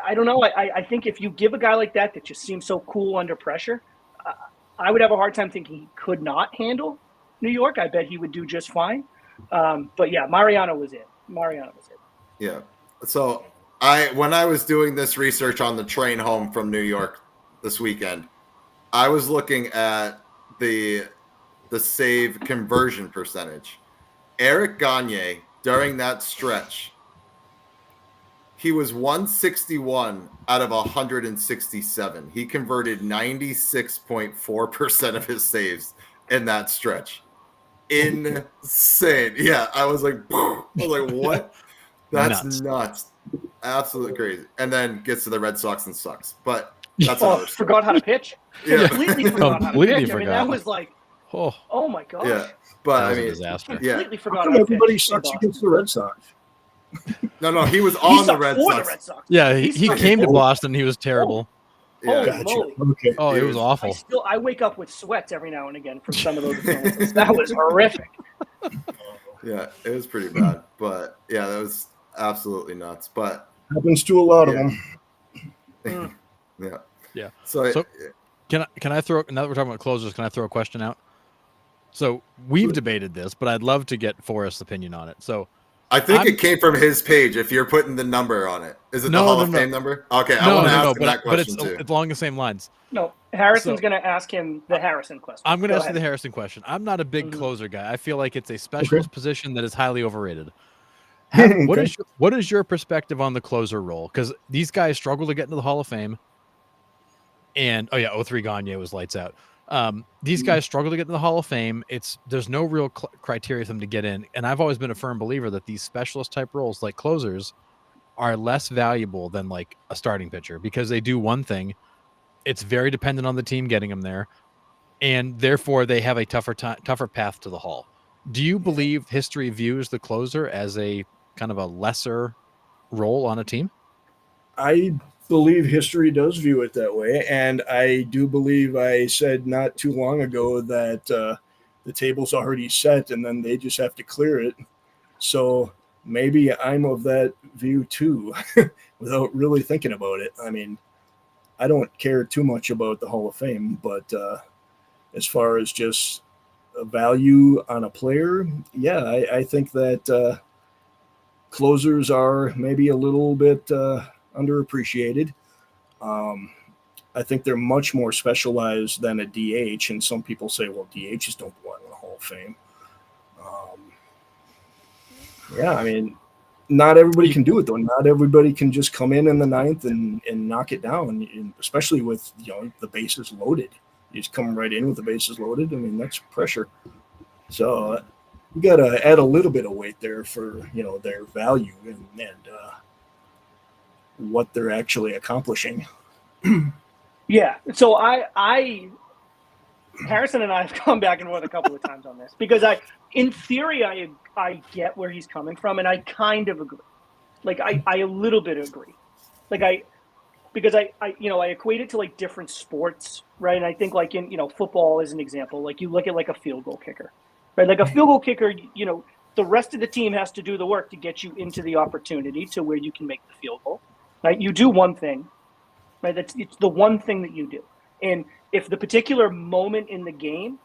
I don't know. I think if you give a guy like that just seems so cool under pressure, I would have a hard time thinking he could not handle New York. I bet he would do just fine. But yeah, Mariano was it. Yeah. So when I was doing this research on the train home from New York this weekend, I was looking at the save conversion percentage. Eric Gagne, during that stretch, he was 161 out of 167. He converted 96.4% of his saves in that stretch. Insane. Yeah, I was like, what? That's nuts. Absolutely crazy. And then gets to the Red Sox and sucks. But that's another story. Forgot how to pitch. Yeah. Completely forgot how to pitch. I mean, that was like, oh my gosh. Yeah. But that was I mean, a disaster. Completely forgot How how come to everybody pitch. sucks against the Red Sox? No, he was He on the sucked Red for Sox. the Red Sox. Yeah, he came to Boston. He was terrible. Yeah. Holy moly. Okay. Oh, it was I awful. wake up with sweats every now and again from some of those appearances. That was horrific. Yeah, it was pretty bad. But yeah, that was absolutely nuts. But Happens to a lot of them. Yeah. Yeah. So can I throw, now that we're talking about closers, can I throw a question out? So we've debated this, but I'd love to get Forrest's opinion on it. So I think it came from his page. If you're putting the number on it, is it the Hall of Fame number? Okay, I want to ask him that question too. It's along the same lines. No, Harrison's going to ask him the Harrison question. I'm going to ask you the Harrison question. I'm not a big closer guy. I feel like it's a specialist position that is highly overrated. What is your perspective on the closer role? Because these guys struggle to get into the Hall of Fame. And 03 Gagne was lights out. These guys struggle to get in the Hall of Fame. There's no real criteria for them to get in. And I've always been a firm believer that these specialist type roles like closers are less valuable than like a starting pitcher because they do one thing. It's very dependent on the team getting them there. And therefore they have a tougher path to the Hall. Do you believe history views the closer as a kind of a lesser role on a team? I believe history does view it that way, and I do believe I said not too long ago that the table's already set and then they just have to clear it. So maybe I'm of that view too without really thinking about it. I mean, I don't care too much about the Hall of Fame, but as far as just a value on a player, yeah, I think that closers are maybe a little bit underappreciated. I think they're much more specialized than a DH, and some people say, well, DHs don't belong in the Hall of Fame. Yeah, I mean, not everybody can do it, though. Not everybody can just come in the ninth and knock it down, and especially with the bases loaded. You just come right in with the bases loaded. I mean, that's pressure. So you got to add a little bit of weight there for their value and what they're actually accomplishing. Yeah. So Harrison and I have come back and forth a couple of times on this because in theory, I get where he's coming from, and I kind of agree. Like I a little bit agree. Because I equate it to like different sports, right? And I think like in football as an example, like you look at like a field goal kicker, right? Like a field goal kicker, the rest of the team has to do the work to get you into the opportunity to where you can make the field goal, right? You do one thing, right? It's the one thing that you do. And if the particular moment in the game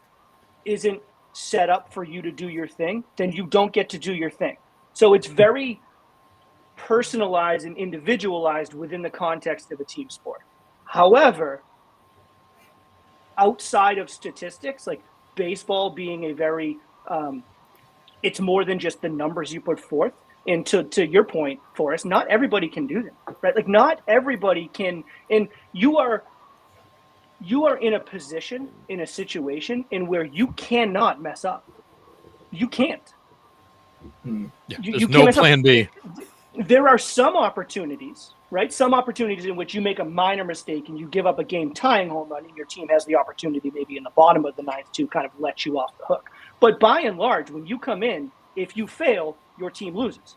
isn't set up for you to do your thing, then you don't get to do your thing. So it's very personalized and individualized within the context of a team sport. However, outside of statistics, like baseball being a very, it's more than just the numbers you put forth. And to your point, Forrest, not everybody can do that, right? Like not everybody can, and you are in a position, in a situation in where you cannot mess up. You can't. Yeah, You there's no can't plan B. There are some opportunities, right? Some opportunities in which you make a minor mistake and you give up a game-tying home run and your team has the opportunity maybe in the bottom of the ninth to kind of let you off the hook. But by and large, when you come in, if you fail, your team loses.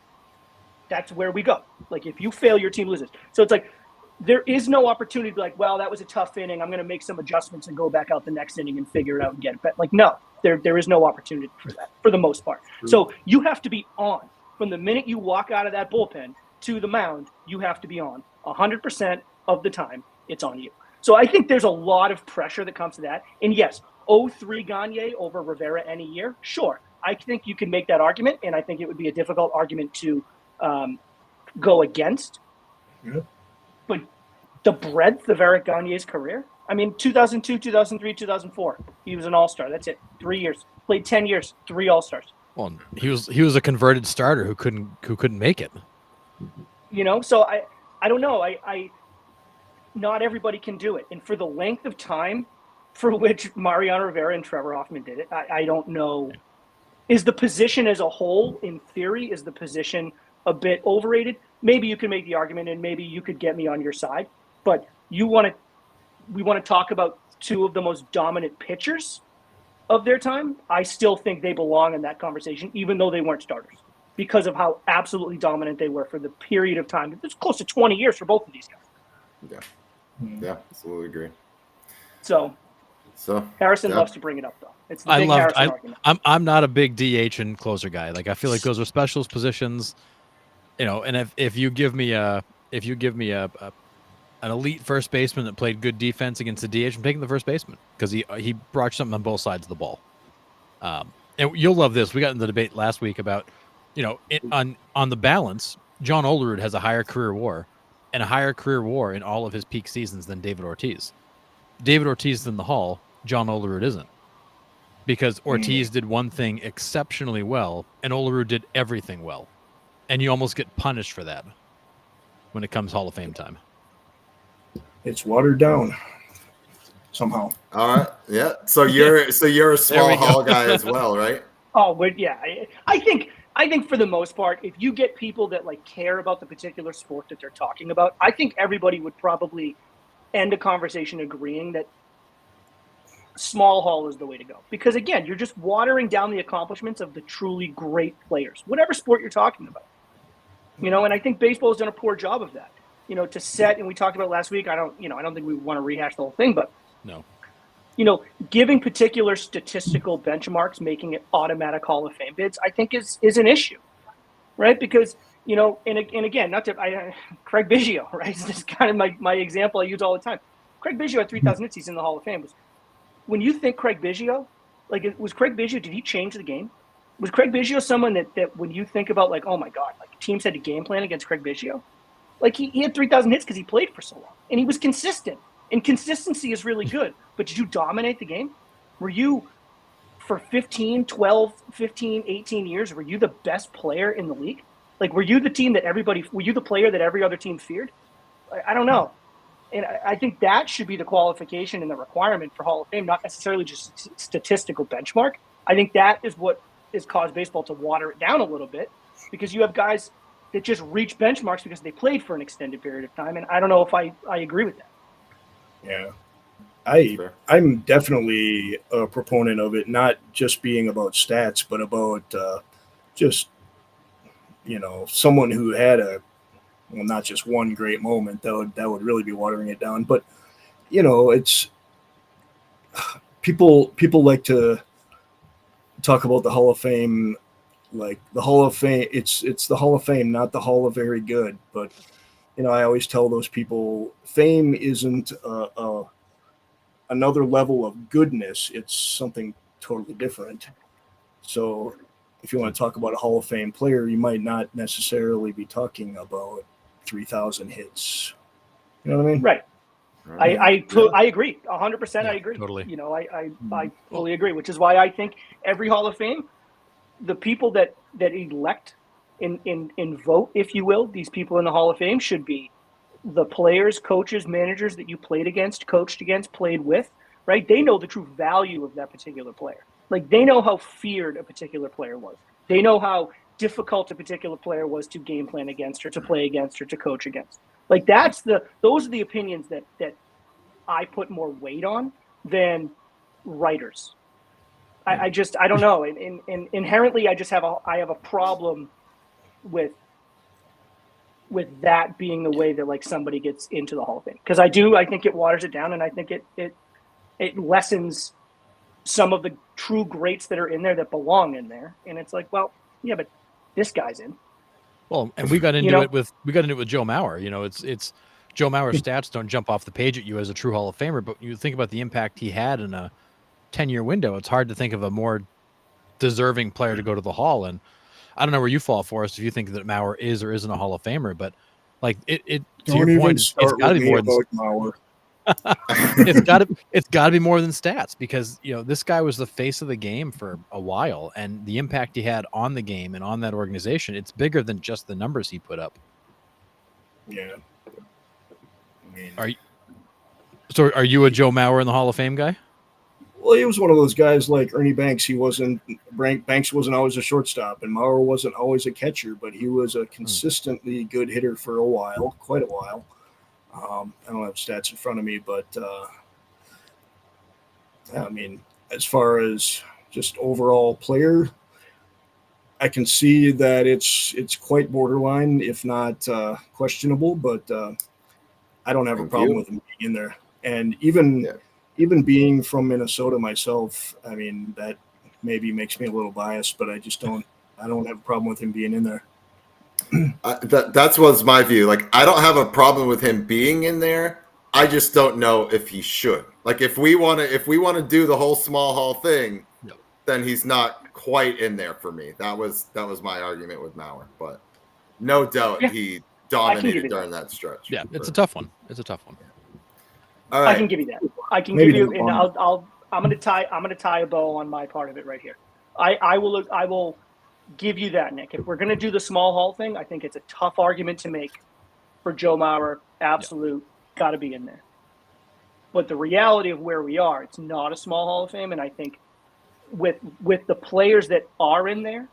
that's where we go. Like, if you fail, your team loses. So it's like, there is no opportunity to be like, well, that was a tough inning, I'm going to make some adjustments and go back out the next inning and figure it out and get it. But like, no, there is no opportunity for that for the most part. So you have to be on from the minute you walk out of that bullpen to the mound. You have to be on 100% of the time. It's on you. So I think there's a lot of pressure that comes to that. And yes, 0-3 Gagne over Rivera any year, sure. I think you can make that argument, and I think it would be a difficult argument to go against. Yeah. But the breadth of Eric Gagne's career, I mean, 2002, 2003, 2004, he was an all-star. That's it. 3 years. Played 10 years, 3 all-stars. Well, he was a converted starter who couldn't make it. You know, so I don't know. I not everybody can do it. And for the length of time for which Mariano Rivera and Trevor Hoffman did it, I don't know. Is the position as a whole, in theory, is the position a bit overrated? Maybe you can make the argument, and maybe you could get me on your side. But we want to talk about two of the most dominant pitchers of their time. I still think they belong in that conversation, even though they weren't starters, because of how absolutely dominant they were for the period of time. It's close to 20 years for both of these guys. Yeah, absolutely agree. So Harrison yeah. loves to bring it up, though. It's the big Harrison argument. I'm not a big DH and closer guy. Like, I feel like those are specialist positions, you know. And if you give me an elite first baseman that played good defense against the DH, I'm taking the first baseman because he brought something on both sides of the ball. And you'll love this. We got in the debate last week about, you know, on the balance, John Olerud has a higher career WAR and a higher career WAR in all of his peak seasons than David Ortiz. David Ortiz is in the Hall. John Olerud isn't. Because Ortiz did one thing exceptionally well, and Olerud did everything well. And you almost get punished for that when it comes Hall of Fame time. It's watered down somehow. All right. Yeah. So you're a small Hall guy as well, right? Oh, but yeah. I think for the most part, if you get people that like care about the particular sport that they're talking about, I think everybody would probably end a conversation agreeing that small Hall is the way to go. Because again, you're just watering down the accomplishments of the truly great players, whatever sport you're talking about. You know, and I think baseball has done a poor job of that. You know, to set, and we talked about last week, I don't think we want to rehash the whole thing, but no. You know, giving particular statistical benchmarks, making it automatic Hall of Fame bids, I think is an issue, right? Because, you know, and again, Craig Biggio, right? This is kind of my example I use all the time. Craig Biggio had 3,000 hits. He's in the Hall of Fame. When you think Craig Biggio, was Craig Biggio, did he change the game? Was Craig Biggio someone that when you think about, like, oh my God, like teams had to game plan against Craig Biggio? Like, he had 3,000 hits because he played for so long. And he was consistent. And consistency is really good. But did you dominate the game? Were you, for 15, 12, 15, 18 years, were you the best player in the league? Like, were you the player that every other team feared? I don't know. And I think that should be the qualification and the requirement for Hall of Fame, not necessarily just statistical benchmark. I think that is what has caused baseball to water it down a little bit, because you have guys that just reach benchmarks because they played for an extended period of time. And I don't know if I agree with that. Yeah. I'm definitely a proponent of it, not just being about stats, but about just, you know, someone who had not just one great moment. That would really be watering it down. But, you know, it's people like to talk about the Hall of Fame, like the Hall of Fame. It's the Hall of Fame, not the Hall of Very Good. But, you know, I always tell those people, fame isn't another level of goodness. It's something totally different. So if you want to talk about a Hall of Fame player, you might not necessarily be talking about 3,000 hits. You know what I mean? Right. I agree. 100%. Yeah, I agree. totally. You know, I fully agree, which is why I think every Hall of Fame, the people that elect in vote, if you will, these people in the Hall of Fame should be the players, coaches, managers that you played against, coached against, played with, right? They know the true value of that particular player. Like, they know how feared a particular player was. They know how difficult a particular player was to game plan against, or to play against, or to coach against. Like, those are the opinions that I put more weight on than writers. I don't know. And inherently, I have a problem with with that being the way that like somebody gets into the Hall of Fame. Because I think it waters it down, and I think it lessens some of the true greats that are in there that belong in there. And it's like, well, yeah, but this guy's in. Well, and we got into it with Joe Mauer. You know, it's Joe Mauer's stats don't jump off the page at you as a true Hall of Famer, but you think about the impact he had in a 10-year window. It's hard to think of a more deserving player to go to the Hall. And I don't know where you fall, Forrest, if you think that Mauer is or isn't a Hall of Famer, but like it to your point, it's got to be more than Mauer. it's got to be more than stats, because you know this guy was the face of the game for a while, and the impact he had on the game and on that organization, it's bigger than just the numbers he put up. Yeah. Are you a Joe Mauer in the Hall of Fame guy? Well, he was one of those guys like Ernie Banks. Banks wasn't always a shortstop, and Mauer wasn't always a catcher, but he was a consistently good hitter for quite a while. I don't have stats in front of me, but I mean, as far as just overall player, I can see that it's quite borderline, if not questionable. But I don't have a problem with him being in there, and even being from Minnesota myself, I mean, that maybe makes me a little biased, but I don't have a problem with him being in there. That's what's my view. Like, I don't have a problem with him being in there. I just don't know if he should. Like, if we want to do the whole small hall thing, then he's not quite in there for me. That was my argument with Mauer, but no doubt he dominated during that stretch. Yeah, it's a tough one. All right. I can give you that. I can give you, and I'm gonna tie a bow on my part of it right here. I will give you that, Nick. If we're gonna do the small hall thing, I think it's a tough argument to make for Joe Mauer. Absolute, got to be in there. But the reality of where we are, it's not a small Hall of Fame, and I think with the players that are in there,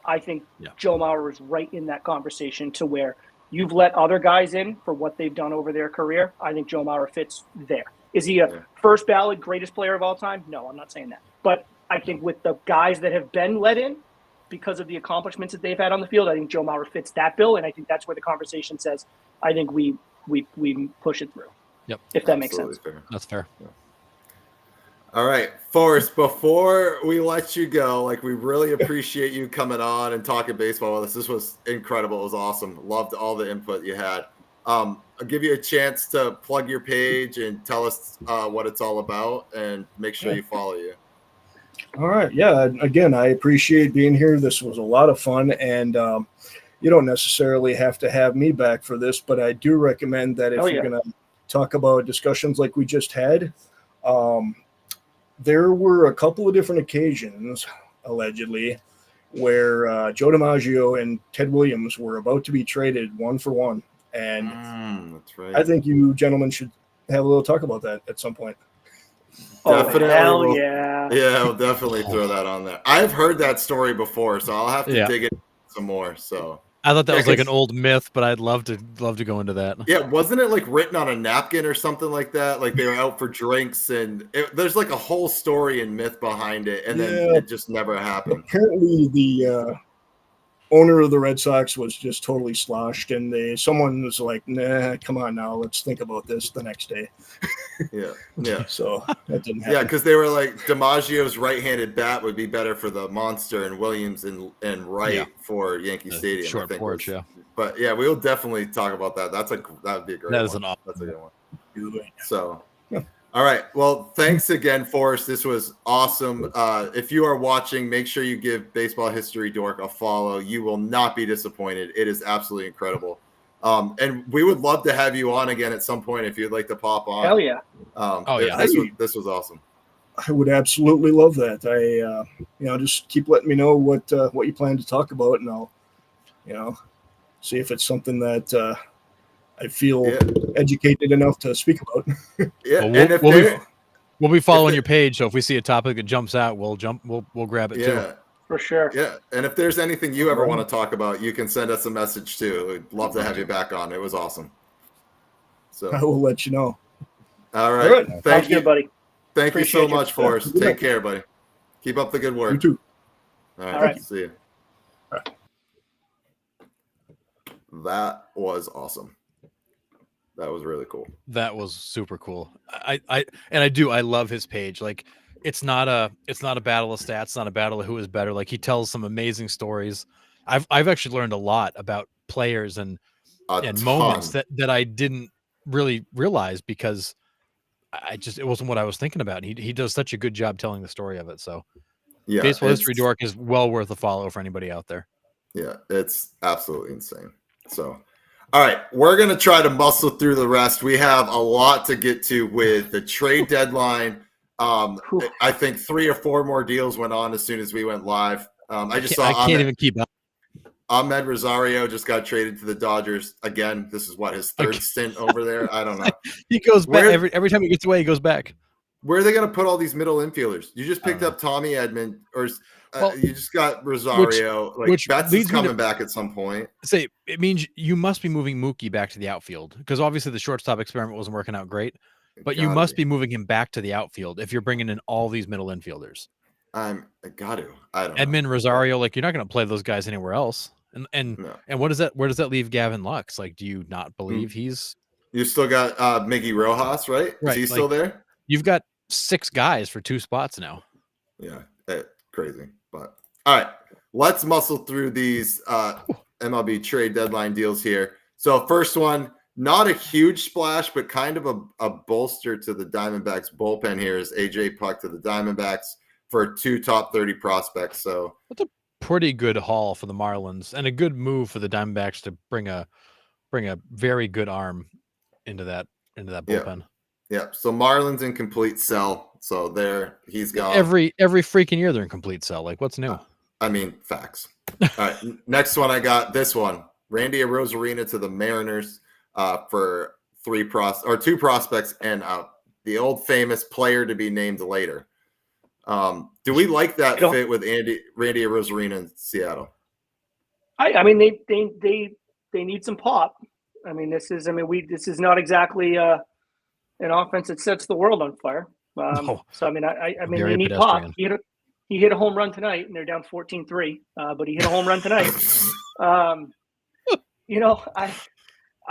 I think Joe Mauer is right in that conversation to where you've let other guys in for what they've done over their career. I think Joe Mauer fits there. Is he a first ballot greatest player of all time? No, I'm not saying that. But I think with the guys that have been let in because of the accomplishments that they've had on the field, I think Joe Mauer fits that bill, and I think that's where the conversation says, I think we push it through. Yep. If that makes sense. Fair. That's fair. Yeah. All right, Forrest, before we let you go, like, we really appreciate you coming on and talking baseball with us. This was incredible. It was awesome. Loved all the input you had. I'll give you a chance to plug your page and tell us what it's all about, and make sure you follow you. All right. Yeah. Again, I appreciate being here. This was a lot of fun, and you don't necessarily have to have me back for this, but I do recommend that if you're going to talk about discussions like we just had, there were a couple of different occasions, allegedly, where Joe DiMaggio and Ted Williams were about to be traded 1-for-1. And that's right. I think you gentlemen should have a little talk about that at some point. Definitely. Hell yeah. Yeah, we'll definitely throw that on there. I've heard that story before, so I'll have to dig it some more. So I thought that was like an old myth, but I'd love to go into that. Yeah, wasn't it like written on a napkin or something like that? Like they were out for drinks, and there's like a whole story and myth behind it, and then it just never happened. Apparently, the owner of the Red Sox was just totally sloshed, and someone was like, "Nah, come on now, let's think about this." The next day. Yeah. So that didn't happen. Yeah, because they were like, DiMaggio's right-handed bat would be better for the Monster, and Williams and right for Yankee Stadium. Short porch, But yeah, we'll definitely talk about that. That would be a great one. That's a good one. So, all right. Well, thanks again, Forrest. This was awesome. If you are watching, make sure you give Baseball History Dork a follow. You will not be disappointed. It is absolutely incredible. And we would love to have you on again at some point if you'd like to pop on. Hell yeah. This was awesome. I would absolutely love that. I just keep letting me know what you plan to talk about, and I'll see if it's something that I feel educated enough to speak about. We'll be following your page, so if we see a topic that jumps out, we'll grab it too. For sure. Yeah, and if there's anything you ever want to talk about, you can send us a message too. We'd love to have you back on. It was awesome. So I will let you know. All right. Thank you, buddy. Thank you so much, Forrest. Take care, buddy. Keep up the good work. You too. All right. See you. That was awesome. That was really cool. That was super cool. I love his page. Like it's not a battle of stats, not a battle of who is better. Like he tells some amazing stories. I've actually learned a lot about players and moments that I didn't really realize because it wasn't what I was thinking about. He does such a good job telling the story of it. So yeah, Baseball History Dork is well worth a follow for anybody out there. Yeah, it's absolutely insane. So, all right, we're going to try to muscle through the rest. We have a lot to get to with the trade deadline. I think 3 or 4 more deals went on as soon as we went live. I can't even keep up. Ahmed Rosario just got traded to the Dodgers again. This is what his third stint over there. I don't know. He goes back every time he gets away. He goes back. Where are they going to put all these middle infielders? You just picked up Tommy Edman, or you just got Rosario. Which Betts is coming back at some point. Say it means you must be moving Mookie back to the outfield because obviously the shortstop experiment wasn't working out great. But you must be moving him back to the outfield if you're bringing in all these middle infielders. I got to. I don't know. Edman, Rosario, like you're not going to play those guys anywhere else. And what does that? Where does that leave Gavin Lux? Like, do you not believe he's? You still got Miggy Rojas, right? Is he still there? You've got 6 guys for 2 spots now. Yeah, crazy. But all right, let's muscle through these MLB trade deadline deals here. So first one, not a huge splash, but kind of a bolster to the Diamondbacks bullpen here is AJ Puck to the Diamondbacks for 2 top 30 prospects. So that's a pretty good haul for the Marlins and a good move for the Diamondbacks to bring a very good arm into that bullpen. Yeah. So Marlins in complete sell. So there he's gone. Every freaking year they're in complete sell. Like what's new? I mean, facts. All right. Next one, I got this one. Randy Arozarena to the Mariners for 2 prospects and the old famous player to be named later. Do we like that fit with Randy Arozarena in Seattle? I mean they need some pop. I mean this is not exactly an offense that sets the world on fire. No. So I mean they need pop. He hit a home run tonight, and they're down 14-3. But he hit a home run tonight. I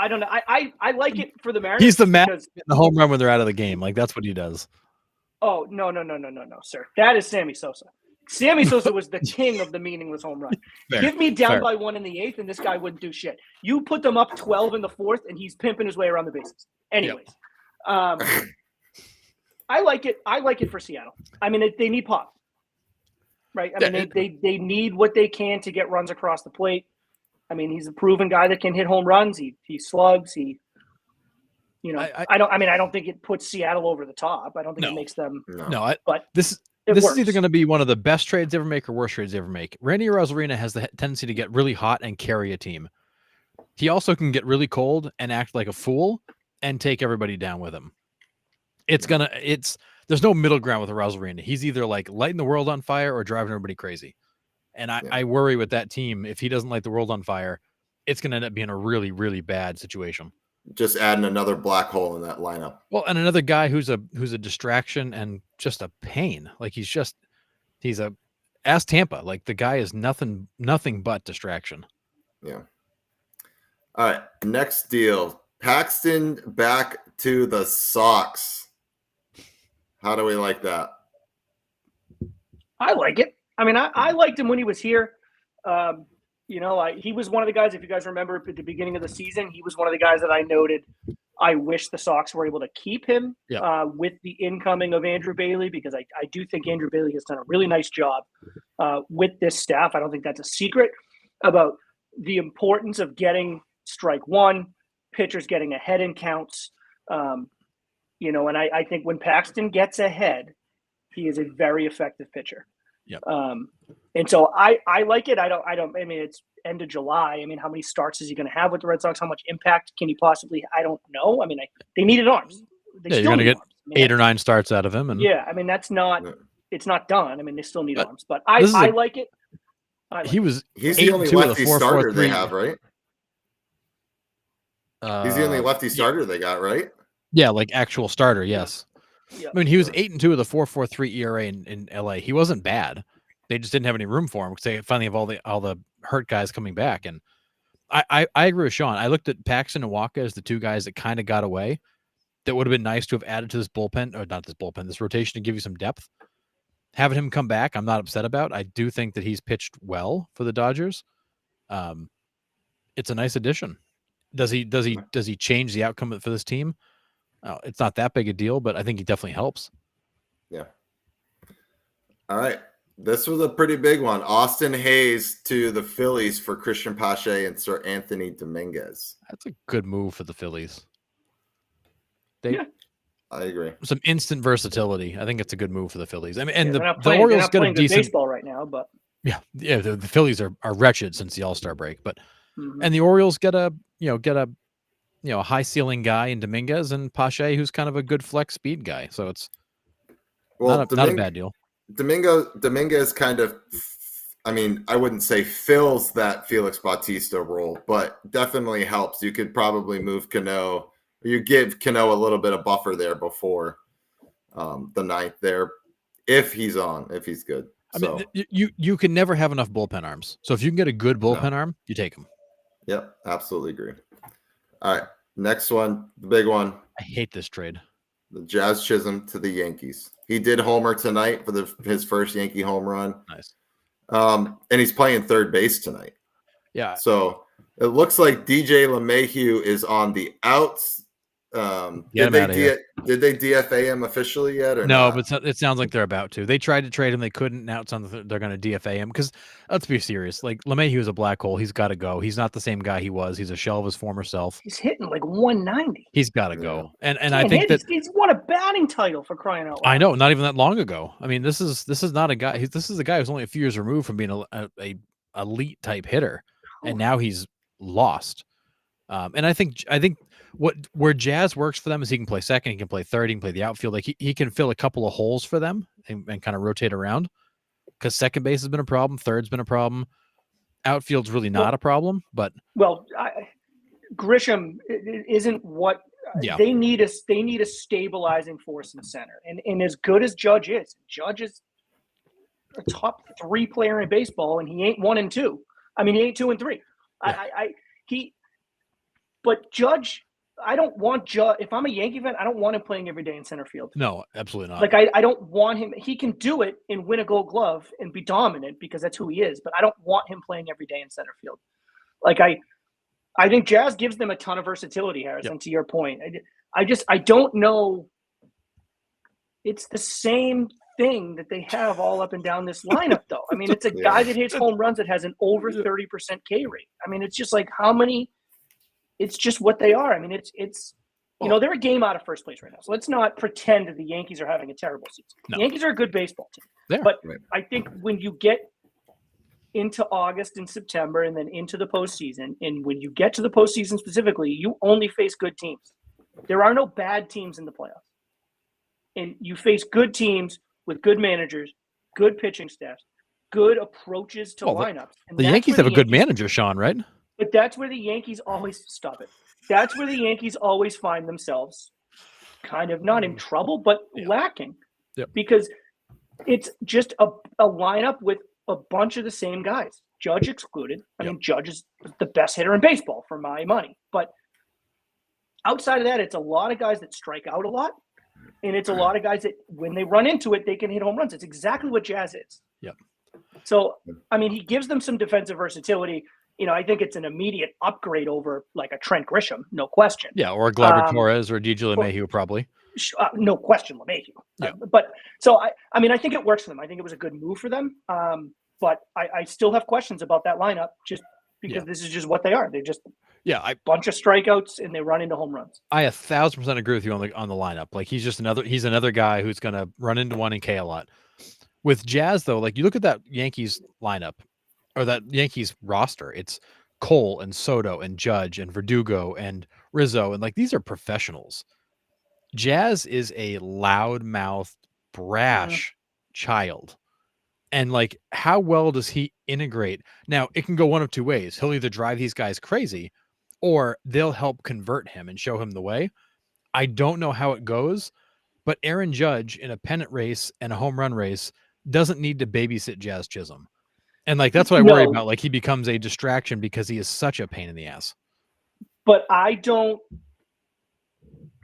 don't know. I like it for the Mariners. He's the man in the home run when they're out of the game. Like that's what he does. Oh no, sir. That is Sammy Sosa. Sammy Sosa was the king of the meaningless home run. Give me down by 1 in the 8th, and this guy wouldn't do shit. You put them up 12 in the 4th, and he's pimping his way around the bases. Anyways, I like it. I like it for Seattle. I mean, they need pop, right? I mean, they need what they can to get runs across the plate. I mean, he's a proven guy that can hit home runs. He slugs. I don't think it puts Seattle over the top. I don't think it makes them. But this is either going to be one of the best trades they ever make or worst trades they ever make. Randy Arozarena has the tendency to get really hot and carry a team. He also can get really cold and act like a fool and take everybody down with him. There's no middle ground with Arozarena. He's either like lighting the world on fire or driving everybody crazy. And I worry with that team, if he doesn't light the world on fire, it's going to end up being a really, really bad situation. Just adding another black hole in that lineup. Well, and another guy who's a distraction and just a pain. Like ask Tampa. Like the guy is nothing but distraction. Yeah. All right. Next deal. Paxton back to the Sox. How do we like that? I like it. I mean, I liked him when he was here. He was one of the guys, if you guys remember at the beginning of the season, he was one of the guys that I noted. I wish the Sox were able to keep him with the incoming of Andrew Bailey, because I do think Andrew Bailey has done a really nice job with this staff. I don't think that's a secret about the importance of getting strike one, pitchers getting ahead in counts. And I think when Paxton gets ahead, he is a very effective pitcher. Yep. And so I like it. I mean, it's end of July. I mean, how many starts is he going to have with the Red Sox? How much impact can he possibly? I don't know. I mean, they needed arms. You're going to get 8 or 9 starts out of him. And I mean, it's not done. I mean, they still need arms, but I like it. He's the only lefty starter they have, right? He's the only lefty starter they got, right? Yeah, like actual starter, yes. Yeah. I mean, he was 8-2 with a 4.43 ERA in LA. He wasn't bad. They just didn't have any room for him because they finally have all the hurt guys coming back. And I agree with Sean. I looked at Paxton and Waka as the two guys that kind of got away. That would have been nice to have added to this bullpen, or not this bullpen, this rotation to give you some depth. Having him come back, I'm not upset about. I do think that he's pitched well for the Dodgers. It's a nice addition. Does he change the outcome for this team? It's not that big a deal, but I think he definitely helps. Yeah. All right. This was a pretty big one. Austin Hayes to the Phillies for Christian Pache and Sir Anthony Dominguez. That's a good move for the Phillies. I agree. Some instant versatility. I think it's a good move for the Phillies. I mean, and the Orioles Orioles got a decent baseball right now, but yeah. The Phillies are wretched since the All-Star break, but and the Orioles get a high ceiling guy in Dominguez and Pache, who's kind of a good flex speed guy. So it's not a bad deal. Dominguez kind of, I mean, I wouldn't say fills that Felix Bautista role, but definitely helps. You could probably move Cano. You give Cano a little bit of buffer there before the ninth there, if he's good. I mean, you can never have enough bullpen arms. So if you can get a good bullpen arm, you take him. Yep, absolutely agree. All right, next one, the big one. I hate this trade. The Jazz Chisholm to the Yankees. He did homer tonight for his first Yankee home run. Nice. And he's playing third base tonight. Yeah. So it looks like DJ LeMahieu is on the outs. Did they DFA him officially yet? Or no, not? but it sounds like they're about to. They tried to trade him, they couldn't. Now it's on they're going to DFA him because let's be serious. Like LeMahieu is a black hole. He's got to go. He's not the same guy he was. He's a shell of his former self. He's hitting like 190. He's got to go. And I think he's won a batting title for crying out loud. I know, not even that long ago. I mean, this is not a guy. This is a guy who's only a few years removed from being a elite type hitter, and now he's lost. And I think where Jazz works for them is he can play second, he can play third, he can play the outfield. Like he can fill a couple of holes for them and kind of rotate around. Because second base has been a problem, third's been a problem, outfield's really not a problem. But Grisham isn't what they need. They need a stabilizing force in center, and as good as Judge is a top 3 player in baseball, and he ain't 1 and 2. I mean, he ain't 2 and 3. Yeah. But Judge, I don't want Judge. If I'm a Yankee fan, I don't want him playing every day in center field. No, absolutely not. Like I don't want him. He can do it and win a Gold Glove and be dominant because that's who he is. But I don't want him playing every day in center field. Like I think Jazz gives them a ton of versatility, Harrison. To your point, I don't know. It's the same thing that they have all up and down this lineup, though. I mean, it's a guy that hits home runs that has an over 30% K rate. I mean, it's just like how many. It's just what they are. I mean, it's they're a game out of first place right now. So let's not pretend that the Yankees are having a terrible season. No. The Yankees are a good baseball team. But I think when you get into August and September and then into the postseason, and when you get to the postseason specifically, you only face good teams. There are no bad teams in the playoffs. And you face good teams with good managers, good pitching staffs, good approaches to lineups. And the Yankees have a good manager, Sean, right? But that's where the Yankees always stop it. That's where the Yankees always find themselves kind of not in trouble, but lacking. Yep. Because it's just a lineup with a bunch of the same guys, Judge excluded. I mean, Judge is the best hitter in baseball for my money. But outside of that, it's a lot of guys that strike out a lot. And it's a lot of guys that when they run into it, they can hit home runs. It's exactly what Jazz is. Yep. So, I mean, he gives them some defensive versatility. I think it's an immediate upgrade over like a Trent Grisham, no question. Yeah, or a Gleyber Torres or DJ LeMahieu, probably. No question, LeMahieu. Yeah. But so, I mean, I think it works for them. I think it was a good move for them. But I still have questions about that lineup just because this is just what they are. They're just a bunch of strikeouts and they run into home runs. I 1,000% agree with you on the lineup. Like he's another guy who's going to run into one and K a lot. With Jazz, though, like you look at that Yankees lineup, or that Yankees roster, it's Cole and Soto and Judge and Verdugo and Rizzo. And like, these are professionals. Jazz is a loudmouthed, brash child. And like, how well does he integrate? Now it can go one of two ways. He'll either drive these guys crazy or they'll help convert him and show him the way. I don't know how it goes, but Aaron Judge in a pennant race and a home run race doesn't need to babysit Jazz Chisholm. And like that's what I worry No. about. Like he becomes a distraction because he is such a pain in the ass. But I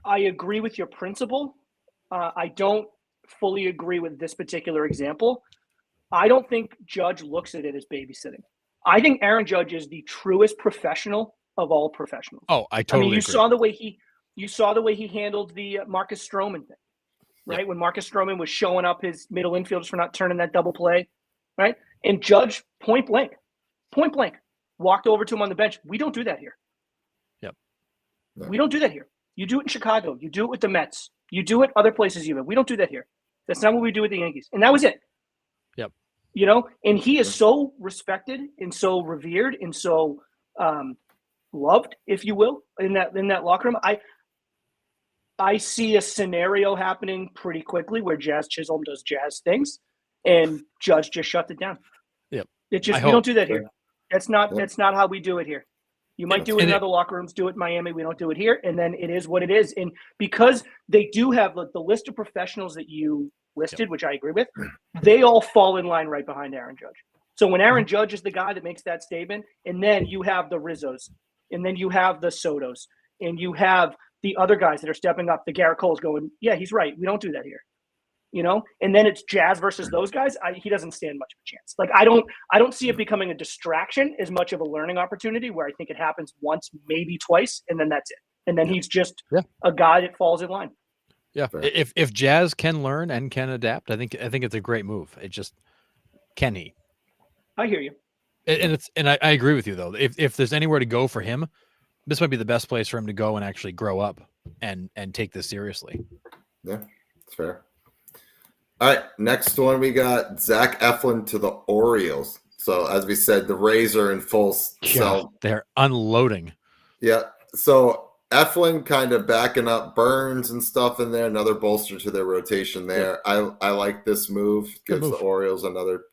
agree with your principle. I don't fully agree with this particular example. I don't think Judge looks at it as babysitting. I think Aaron Judge is the truest professional of all professionals. Oh, I totally agree. You saw the way he handled the Marcus Stroman thing, right? Yep. When Marcus Stroman was showing up his middle infielders for not turning that double play, right? And Judge point blank, walked over to him on the bench. We don't do that here. Yep. We don't do that here. You do it in Chicago. You do it with the Mets. You do it other places even. We don't do that here. That's not what we do with the Yankees. And that was it. Yep. You know, and he is so respected and so revered and so loved, if you will, in that locker room. I see a scenario happening pretty quickly where Jazz Chisholm does Jazz things and Judge just shuts it down. Yep. We don't do that here. That's not how we do it here. You might do it in other locker rooms, do it in Miami. We don't do it here. And then it is what it is. And because they do have the list of professionals that you listed, which I agree with, they all fall in line right behind Aaron Judge. So when Aaron Judge is the guy that makes that statement, and then you have the Rizzos, and then you have the Sotos, and you have the other guys that are stepping up, the Garrett Coles going, yeah, he's right. We don't do that here. You know, and then it's Jazz versus those guys. He doesn't stand much of a chance. Like I don't see it becoming a distraction as much of a learning opportunity where I think it happens once, maybe twice, and then that's it. And then he's just a guy that falls in line. Yeah. If Jazz can learn and can adapt, I think it's a great move. It just can he? I hear you. And I agree with you though. If there's anywhere to go for him, this might be the best place for him to go and actually grow up and take this seriously. Yeah, it's fair. All right, next one we got Zach Eflin to the Orioles. So as we said, the Rays are in full sell. They're unloading. Yeah. So Eflin kind of backing up Burns and stuff in there, another bolster to their rotation there. Yeah. I like this move. Gives the Orioles another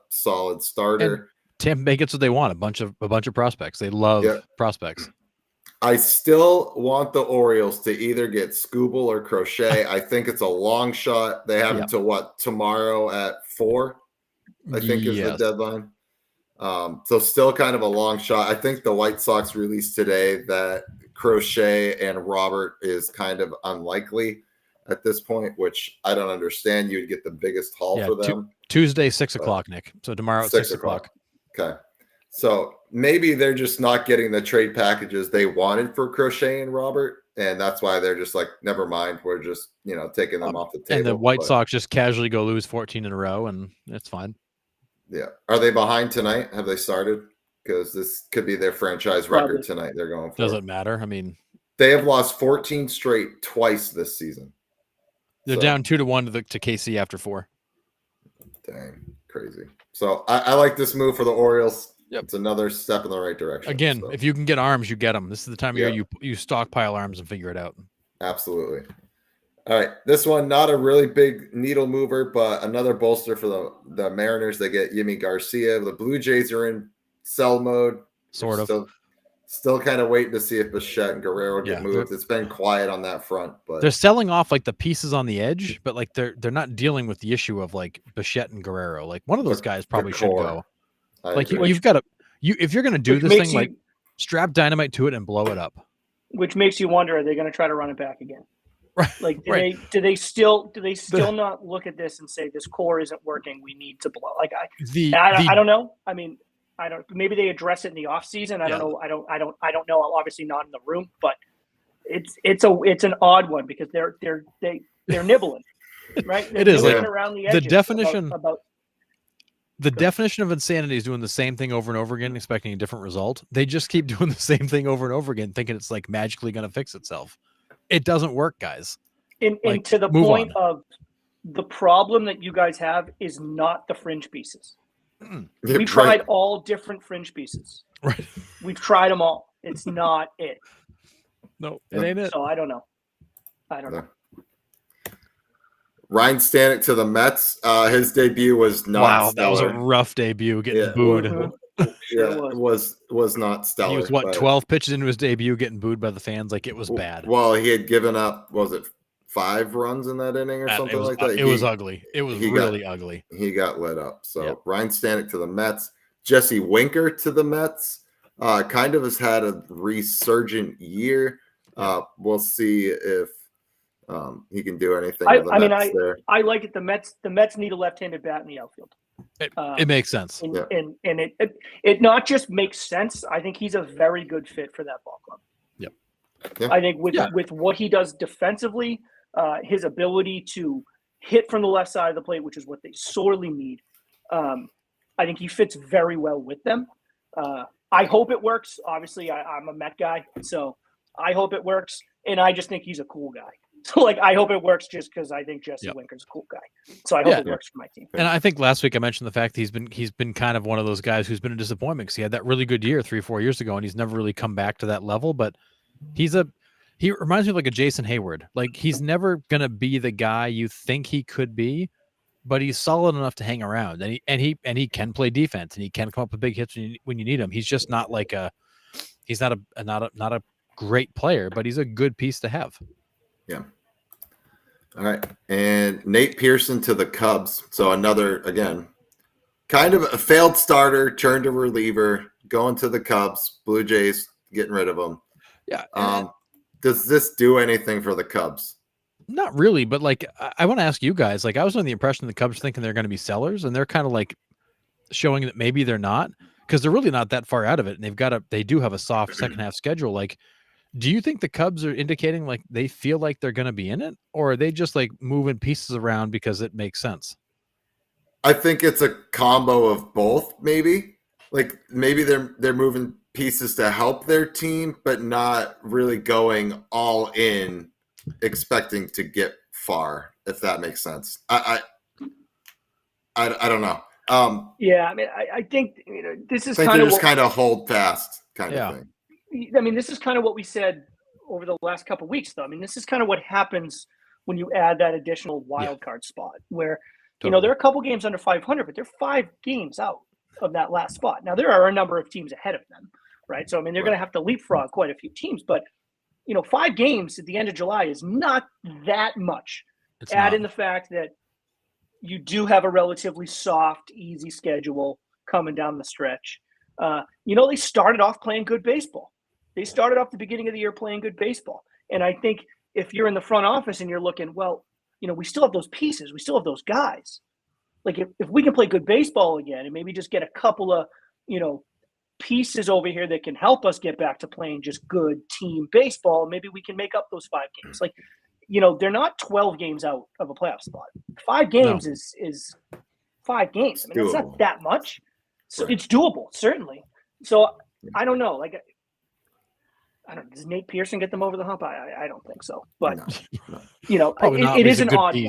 solid starter. And Tampa Bay gets what they want, a bunch of prospects. They love prospects. I still want the Orioles to either get Skubal or Crochet. I think it's a long shot. They have until tomorrow at 4, I think is the deadline. So still kind of a long shot. I think the White Sox released today that Crochet and Robert is kind of unlikely at this point, which I don't understand. You'd get the biggest haul for them. Tuesday, 6 o'clock, Nick. So tomorrow at 6 o'clock. Okay. So maybe they're just not getting the trade packages they wanted for Crochet and Robert, and that's why they're just like, never mind. We're just, taking them off the table. And the White Sox just casually go lose 14 in a row, and it's fine. Yeah. Are they behind tonight? Have they started? Because this could be their franchise record tonight. They're going for. Doesn't matter. I mean, they have lost 14 straight twice this season. They're down 2-1 to KC after 4. Dang, crazy. So I like this move for the Orioles. Yep. It's another step in the right direction. Again, if you can get arms, you get them. This is the time of year you stockpile arms and figure it out. Absolutely. All right. This one, not a really big needle mover, but another bolster for the Mariners. They get Yimi Garcia. The Blue Jays are in sell mode. Sort of. Still kind of waiting to see if Bichette and Guerrero get moved. It's been quiet on that front, but they're selling off like the pieces on the edge, but like they're not dealing with the issue of like Bichette and Guerrero. Like one of those guys probably should go. Like you've got to if you're going to do this thing, like strap dynamite to it and blow it up. Which makes you wonder: are they going to try to run it back again? Right. Like, do they still not look at this and say this core isn't working? We need to blow. Like I don't know. I mean, I don't. Maybe they address it in the off season. I don't know. I don't know. Obviously not in the room, but it's an odd one because they're nibbling, right? It is like around the edges the definition about the definition of insanity is doing the same thing over and over again, expecting a different result. They just keep doing the same thing over and over again, thinking it's like magically going to fix itself. It doesn't work, guys. And to the point of the problem that you guys have is not the fringe pieces. We tried all different fringe pieces. Right. We've tried them all. It's not it. No, it ain't it. So I don't know. Ryan Stanek to the Mets. His debut was not stellar. That was a rough debut, getting booed. It was not stellar. He was 12 pitches into his debut, getting booed by the fans. Like it was bad. Well, he had given up, what was it, 5 runs in that inning or something like that. It was ugly. It was really ugly. He got lit up. So Yep. Ryan Stanek to the Mets. Jesse Winker to the Mets. Kind of has had a resurgent year. We'll see if he can do anything. I like it. The Mets need a left-handed bat in the outfield. It makes sense. And it not just makes sense. I think he's a very good fit for that ball club. Yep. Yeah. I think with what he does defensively, his ability to hit from the left side of the plate, which is what they sorely need. I think he fits very well with them. I hope it works. Obviously, I'm a Met guy, so I hope it works. And I just think he's a cool guy. So, I hope it works just because I think Jesse Winker's a cool guy. So I hope it works for my team. And I think last week I mentioned the fact that he's been kind of one of those guys who's been a disappointment because he had that really good year 3-4 years ago, and he's never really come back to that level. But he reminds me of like a Jason Hayward. Like, he's never gonna be the guy you think he could be, but he's solid enough to hang around, and he can play defense, and he can come up with big hits when you need him. He's just not like he's not a great player, but he's a good piece to have. Yeah. All right. And Nate Pearson to the Cubs. So another, again, kind of a failed starter, turned to reliever, going to the Cubs, Blue Jays, getting rid of him. Yeah. Does this do anything for the Cubs? Not really, but I want to ask you guys, I was under the impression the Cubs thinking they're going to be sellers, and they're kind of showing that maybe they're not, because they're really not that far out of it. And they do have a soft second half schedule. Do you think the Cubs are indicating they feel like they're going to be in it, or are they just moving pieces around because it makes sense? I think it's a combo of both. Maybe maybe they're moving pieces to help their team, but not really going all in, expecting to get far. If that makes sense, I don't know. I mean, I think this is kind of hold fast kind of thing. I mean, this is kind of what we said over the last couple of weeks, though. I mean, this is kind of what happens when you add that additional wild card spot, where they're a couple games under 500, but they're 5 games out of that last spot. Now, there are a number of teams ahead of them, right? So, I mean, they're going to have to leapfrog quite a few teams, but 5 games at the end of July is not that much. Add in the fact that you do have a relatively soft, easy schedule coming down the stretch. They started off playing good baseball. They started off the beginning of the year playing good baseball. And I think if you're in the front office and you're looking, we still have those pieces. We still have those guys. If we can play good baseball again and maybe just get a couple of, pieces over here that can help us get back to playing just good team baseball, maybe we can make up those 5 games. They're not 12 games out of a playoff spot. 5 games is 5 games. I mean, it's not that much. So it's doable, certainly. So I don't know. I don't know. Does Nate Pearson get them over the hump? I don't think so. But it is an odd one.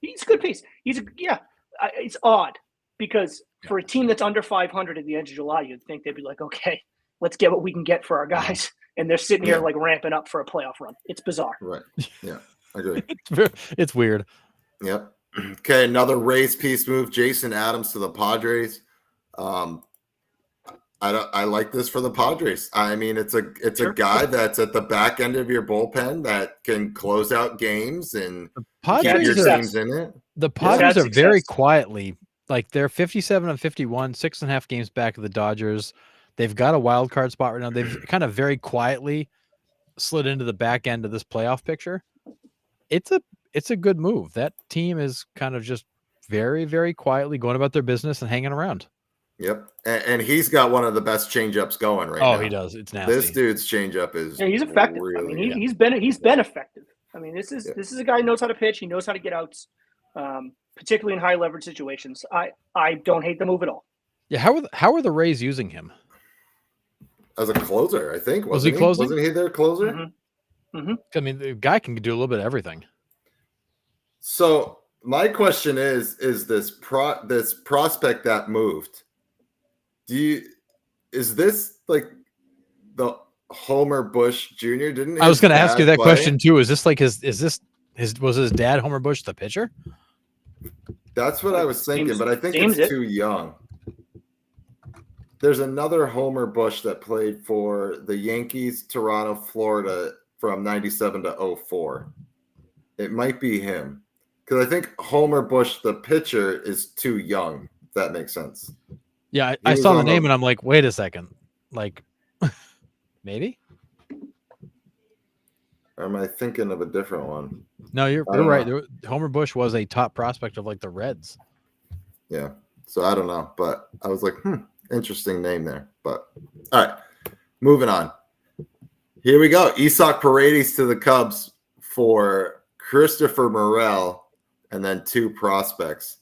He's a good piece. It's odd because for a team that's under 500 at the end of July, you'd think they'd be like, okay, let's get what we can get for our guys, and they're sitting here ramping up for a playoff run. It's bizarre. Right. Yeah, I agree. It's weird. Yep. Okay, another Rays piece move. Jason Adams to the Padres. I like this for the Padres. I mean, it's a guy that's at the back end of your bullpen that can close out games and keep your teams in it. The Padres are very quietly, they're 57-51, 6.5 games back of the Dodgers. They've got a wild card spot right now. They've kind of very quietly slid into the back end of this playoff picture. It's a good move. That team is kind of just very, very quietly going about their business and hanging around. Yep. And he's got one of the best changeups going right now. Oh, he does. It's nasty. This dude's changeup is he's effective. Really, I mean, he's been effective. I mean, this is a guy who knows how to pitch. He knows how to get outs, particularly in high leverage situations. I don't hate the move at all. Yeah, how are the Rays using him? As a closer, I think. Was he closing? Wasn't he their closer? Mm-hmm. Mm-hmm. I mean, the guy can do a little bit of everything. So my question is this prospect that moved? Is this like the Homer Bush Jr.? I was going to ask you that question too. Is this was his dad Homer Bush the pitcher? That's what I was thinking, but I think it's too young. There's another Homer Bush that played for the Yankees, Toronto, Florida from 97 to 04. It might be him. Because I think Homer Bush, the pitcher, is too young, if that makes sense. Yeah, He I was saw the on name and I'm like, wait a second. Like, maybe? Or am I thinking of a different one? No, you're I don't right. know. Homer Bush was a top prospect of like the Reds. Yeah. So I don't know. But I was like, interesting name there. But all right. Moving on. Here we go. Isak Paredes to the Cubs for Christopher Morel and then 2 prospects.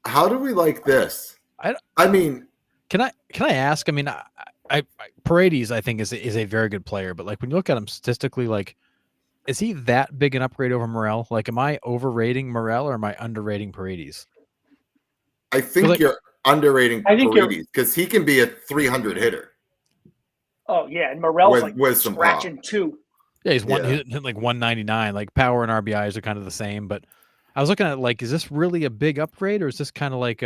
How do we like this? I mean, can I ask? I mean, I Paredes I think is a very good player, but like when you look at him statistically, like is he that big an upgrade over Morel? Like, am I overrating Morel or am I underrating Paredes? I think like, you're underrating I think Paredes because he can be a 300 hitter. Oh yeah, and Morel's with some scratching pop. 2. Yeah, he's like 199. Like power and RBIs are kind of the same, but I was looking at like, is this really a big upgrade or is this kind of like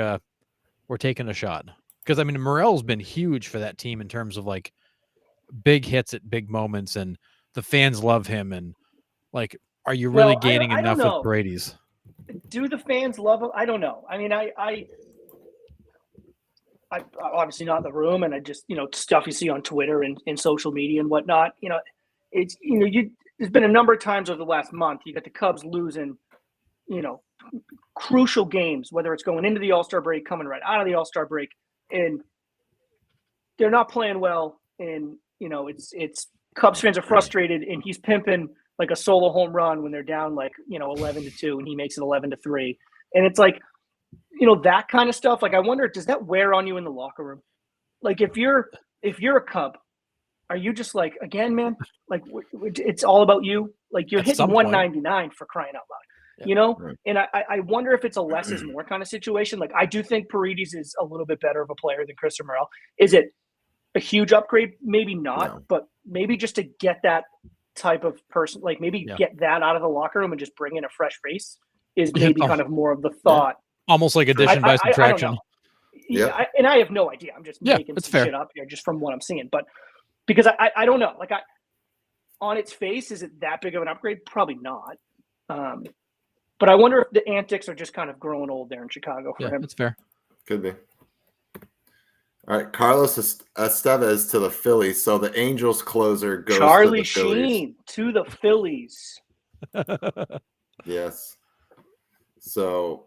we're taking a shot? Because I mean, Morel's been huge for that team in terms of like big hits at big moments, and the fans love him. And like, are you really gaining I don't enough with know. Paredes? Do the fans love him? I don't know. I mean, I obviously not in the room, and I just stuff you see on Twitter and social media and whatnot. It's there's been a number of times over the last month you got the Cubs losing, crucial games, whether it's going into the All-Star break, coming right out of the All-Star break, and they're not playing well. And it's Cubs fans are frustrated, and he's pimping like a solo home run when they're down 11-2, and he makes it 11-3, and it's like. That kind of stuff. Like, I wonder, does that wear on you in the locker room? Like, if you're a Cub, are you just like, again, man, like it's all about you? Like, you're hitting 199 for crying out loud, Right. And I wonder if it's a less is more kind of situation. Like, I do think Paredes is a little bit better of a player than Christopher Morel. Is it a huge upgrade? Maybe not, but maybe just to get that type of person, like maybe get that out of the locker room and just bring in a fresh face is maybe kind of more of the thought. Almost like addition by subtraction. Yeah, and I have no idea. I'm just making some shit up here just from what I'm seeing. But because I don't know. Like, on its face, is it that big of an upgrade? Probably not. But I wonder if the antics are just kind of growing old there in Chicago for him. That's fair. Could be. All right, Carlos Estevez to the Phillies. So the Angels closer goes Charlie to the Phillies. Sheen to the Phillies. Yes. So,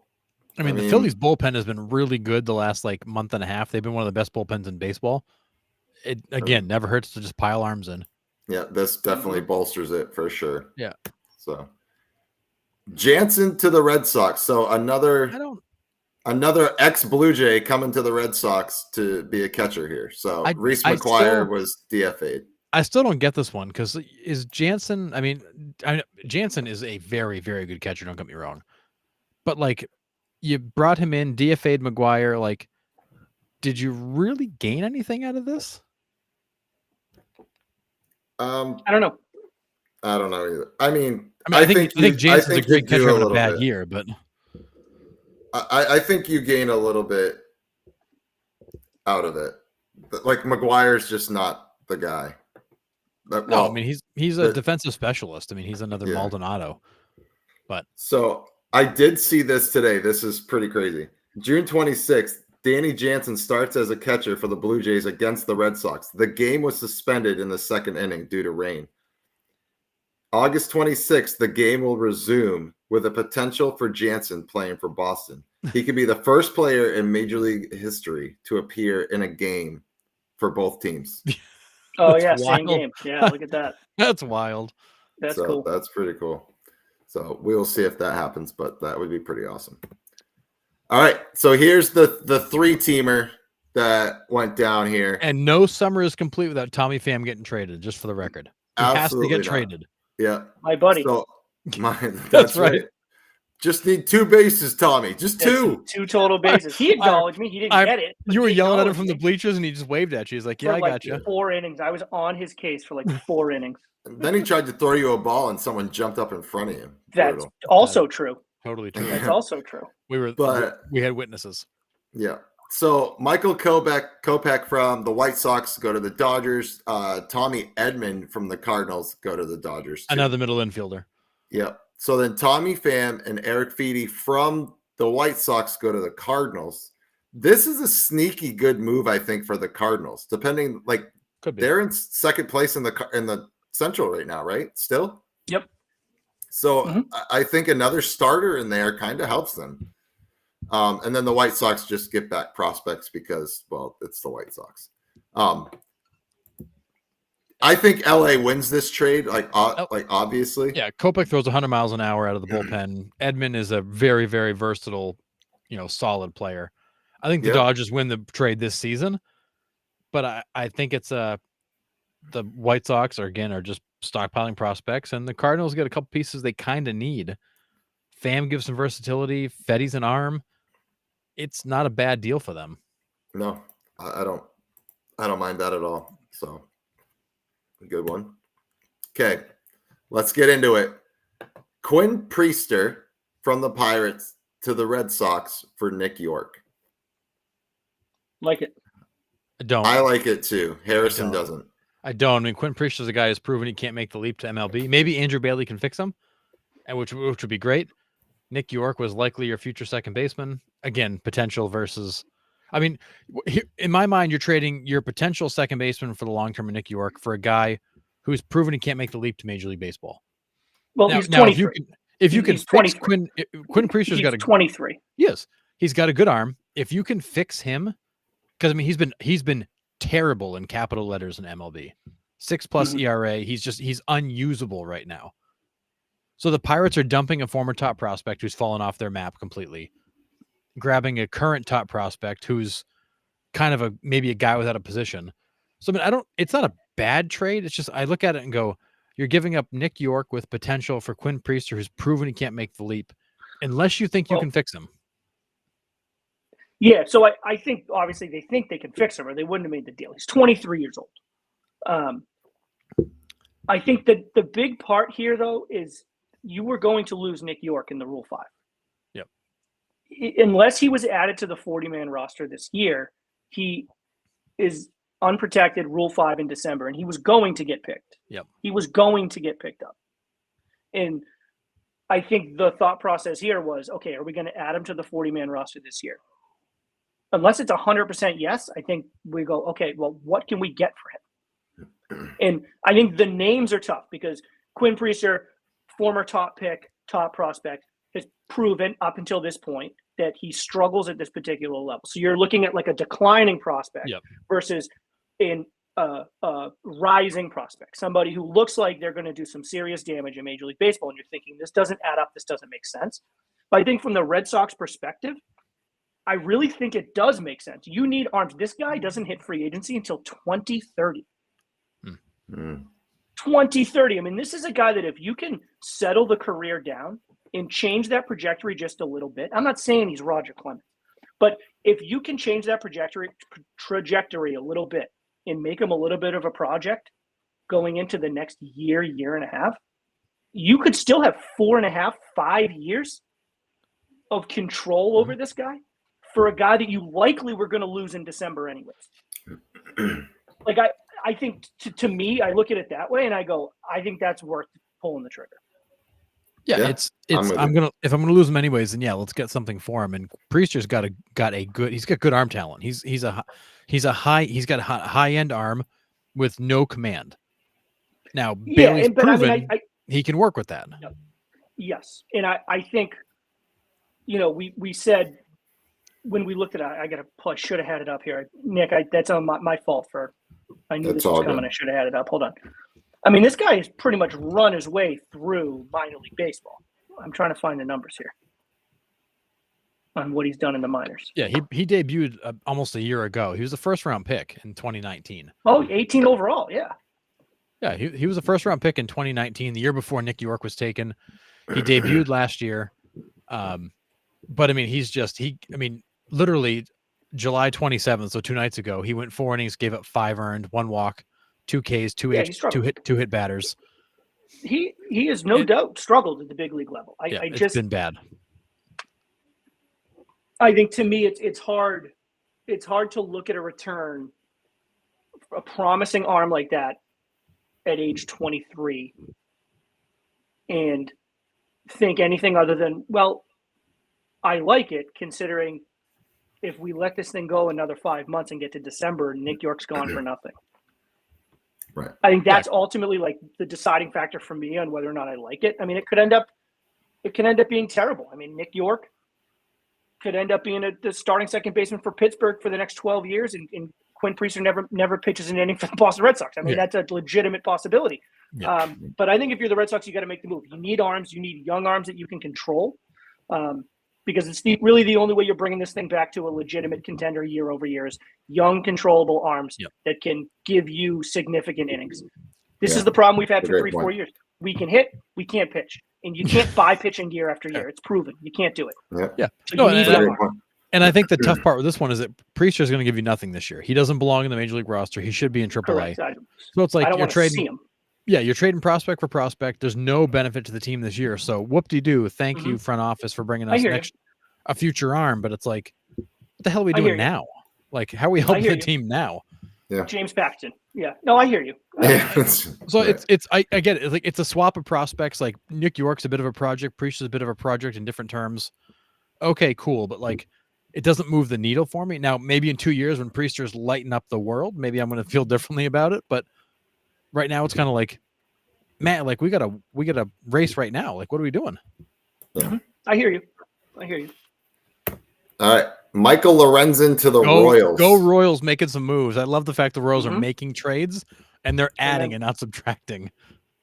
I mean, the Phillies bullpen has been really good the last month and a half. They've been one of the best bullpens in baseball. It again never hurts to just pile arms in. Yeah, this definitely bolsters it for sure. Yeah. So Jansen to the Red Sox. So another ex-Blue Jay coming to the Red Sox to be a catcher here. So Reese McGuire was DFA'd. I still don't get this one because is Jansen? I mean, Jansen is a very, very good catcher. Don't get me wrong, but you brought him in, DFA'd McGuire. Did you really gain anything out of this? I don't know. I don't know either. I mean, I think Jansen's a great catcher on a bad year, but I think you gain a little bit out of it. Like, McGuire's just not the guy. I mean, he's a defensive specialist. I mean, he's another Maldonado. But so I did see this today. This is pretty crazy. June 26th, Danny Jansen starts as a catcher for the Blue Jays against the Red Sox. The game was suspended in the second inning due to rain. August 26th, the game will resume with a potential for Jansen playing for Boston. He could be the first player in Major League history to appear in a game for both teams. Oh, yeah, same game. Yeah, look at that. That's wild. That's cool. That's pretty cool. So we will see if that happens, but that would be pretty awesome. All right, so here's the 3-teamer that went down here. And no summer is complete without Tommy Pham getting traded, just for the record. He Absolutely has to get traded. Yeah. My buddy. So, that's right. Just need 2 bases, Tommy. Just 2. 2 total bases. He acknowledged me. He didn't get it. You were yelling at him from the bleachers, and he just waved at you. He's like, yeah, I got you. 4 innings. I was on his case for 4 innings. And then he tried to throw you a ball, and someone jumped up in front of him. That's also true. Totally true. That's also true. We had witnesses. Yeah. So Michael Kopech from the White Sox go to the Dodgers. Tommy Edman from the Cardinals go to the Dodgers too. Another middle infielder. Yeah. So then Tommy Pham and Eric Feedy from the White Sox go to the Cardinals. This is a sneaky good move, I think, for the Cardinals. Depending, like Could be. they're in second place in the Central right now, right? Still. Yep. So I think another starter in there kind of helps them. And then the White Sox just get back prospects because, well, it's the White Sox. I think LA wins this trade, like obviously. Yeah, Kopech throws 100 miles an hour out of the bullpen. Edman is a very, very versatile, solid player. I think the Dodgers win the trade this season, but I think it's the White Sox are just stockpiling prospects, and the Cardinals get a couple pieces they kind of need. Pham gives some versatility. Fetty's an arm. It's not a bad deal for them. No, I don't mind that at all. So. A good one. Okay, let's get into it. Quinn Priester from the Pirates to the Red Sox for Nick York. Like it. I like it too. Harrison doesn't. I don't. I mean, Quinn Priester's a guy who's proven he can't make the leap to MLB. Maybe Andrew Bailey can fix him, and which would be great. Nick York was likely your future second baseman. Again, potential versus. I mean, in my mind, you're trading your potential second baseman for the long term of Nick York for a guy who's proven he can't make the leap to Major League Baseball. Well, he's 23. If you can fix Quinn Priester's got 23. Yes, he's got a good arm. If you can fix him, because I mean he's been terrible in capital letters in MLB, 6+ ERA. He's unusable right now. So the Pirates are dumping a former top prospect who's fallen off their map completely, grabbing a current top prospect who's kind of maybe a guy without a position. So I mean, it's not a bad trade. It's just I look at it and go, you're giving up Nick York with potential for Quinn Priester, who's proven he can't make the leap, unless you think you can fix him. Yeah, so I think obviously they think they can fix him, or they wouldn't have made the deal. He's 23 years old. I think that the big part here, though, is you were going to lose Nick York in the Rule 5. Yep. Unless he was added to the 40-man roster this year, he is unprotected Rule 5 in December, and he was going to get picked. Yep. He was going to get picked up. And I think the thought process here was, okay, are we going to add him to the 40-man roster this year? Unless it's 100% yes, I think we go, okay, well, what can we get for him? And I think the names are tough because Quinn Priester, former top pick, top prospect, has proven up until this point that he struggles at this particular level. So you're looking at like a declining prospect versus in a rising prospect, somebody who looks like they're going to do some serious damage in Major League Baseball. And you're thinking, this doesn't add up. This doesn't make sense. But I think from the Red Sox perspective, I really think it does make sense. You need arms. This guy doesn't hit free agency until 2030. 2030. I mean, this is a guy that if you can settle the career down and change that trajectory just a little bit, I'm not saying he's Roger Clemens, but if you can change that trajectory a little bit and make him a little bit of a project going into the next year and a half, you could still have 4.5, 5 years of control over this guy for a guy that you likely were going to lose in December anyways. Like I think to me, I look at it that way and I go, I think that's worth pulling the trigger. Yeah, it's if I'm gonna lose him anyways, then let's get something for him. And Priester's got good arm talent. He's got a high end arm with no command. Now Bailey's proven he can work with that. Yes, and I think we said when we looked at it, I should have had it up here, Nick. That's on my fault for. I knew this was coming. I should have had it up. Hold on. I mean, this guy has pretty much run his way through minor league baseball. I'm trying to find the numbers here on what he's done in the minors. Yeah, he debuted almost a year ago. He was a first-round pick in 2019. Oh, 18 overall, yeah. Yeah, he was a first-round pick in 2019, the year before Nick York was taken. He debuted last year. But, I mean, literally July 27th, so 2 nights ago, he went 4 innings, gave up 5 earned, 1 walk, 2 Ks, 2 hit batters. He has no doubt struggled at the big league level. It's been bad. I think to me it's hard to look at a return, a promising arm like that at age 23 and think anything other than, well, I like it, considering if we let this thing go another 5 months and get to December, Nick York's gone for nothing. Right. I think that's ultimately like the deciding factor for me on whether or not I like it. I mean, it could end up being terrible. I mean, Nick York could end up being the starting second baseman for Pittsburgh for the next 12 years, and Quinn Priester never pitches an inning for the Boston Red Sox. I mean, that's a legitimate possibility. Yeah. But I think if you're the Red Sox, you got to make the move. You need arms. You need young arms that you can control, because it's really the only way you're bringing this thing back to a legitimate contender year over year is young, controllable arms that can give you significant innings. This is the problem we've had for 3-4 years. We can hit, we can't pitch. And you can't buy pitching gear after year. It's proven. You can't do it. Yeah. So you need young arms. And I think the tough part with this one is that Priester is going to give you nothing this year. He doesn't belong in the Major League roster. He should be in AAA. Correct. So it's like I don't you're want to trading. see him. Yeah, you're trading prospect for prospect. There's no benefit to the team this year. So whoop-de-doo. Thank you, front office, for bringing us a future arm. But it's like, what the hell are we doing now? Like, how are we helping the team now? Yeah. James Paxton. Yeah. No, I hear you. So I get it. It's like it's a swap of prospects. Like Nick York's a bit of a project. Priester's a bit of a project in different terms. Okay, cool. But like, it doesn't move the needle for me. Now, maybe in 2 years when Priester's lighten up the world, maybe I'm going to feel differently about it. But right now it's kind of like, man, like we gotta race right now. Like, what are we doing? I hear you. All right. Michael Lorenzen to the Royals. Go Royals, making some moves. I love the fact the Royals are making trades and they're adding and not subtracting.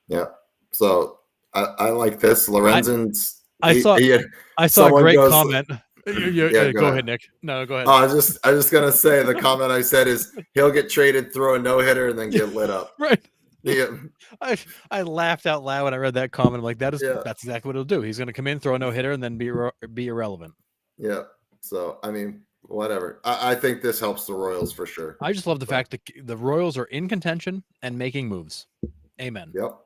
Yeah. So I like this. Lorenzen's. I saw a great comment. Go ahead, Nick. No, go ahead. I was just gonna say the comment I said is he'll get traded, throw a no-hitter, and then get lit up. Right. Yeah. I laughed out loud when I read that comment. I'm like, that's exactly what he'll do. He's gonna come in, throw a no-hitter, and then be irrelevant. Yeah. So I mean, whatever. I think this helps the Royals for sure. I just love the fact that the Royals are in contention and making moves. Amen. Yep.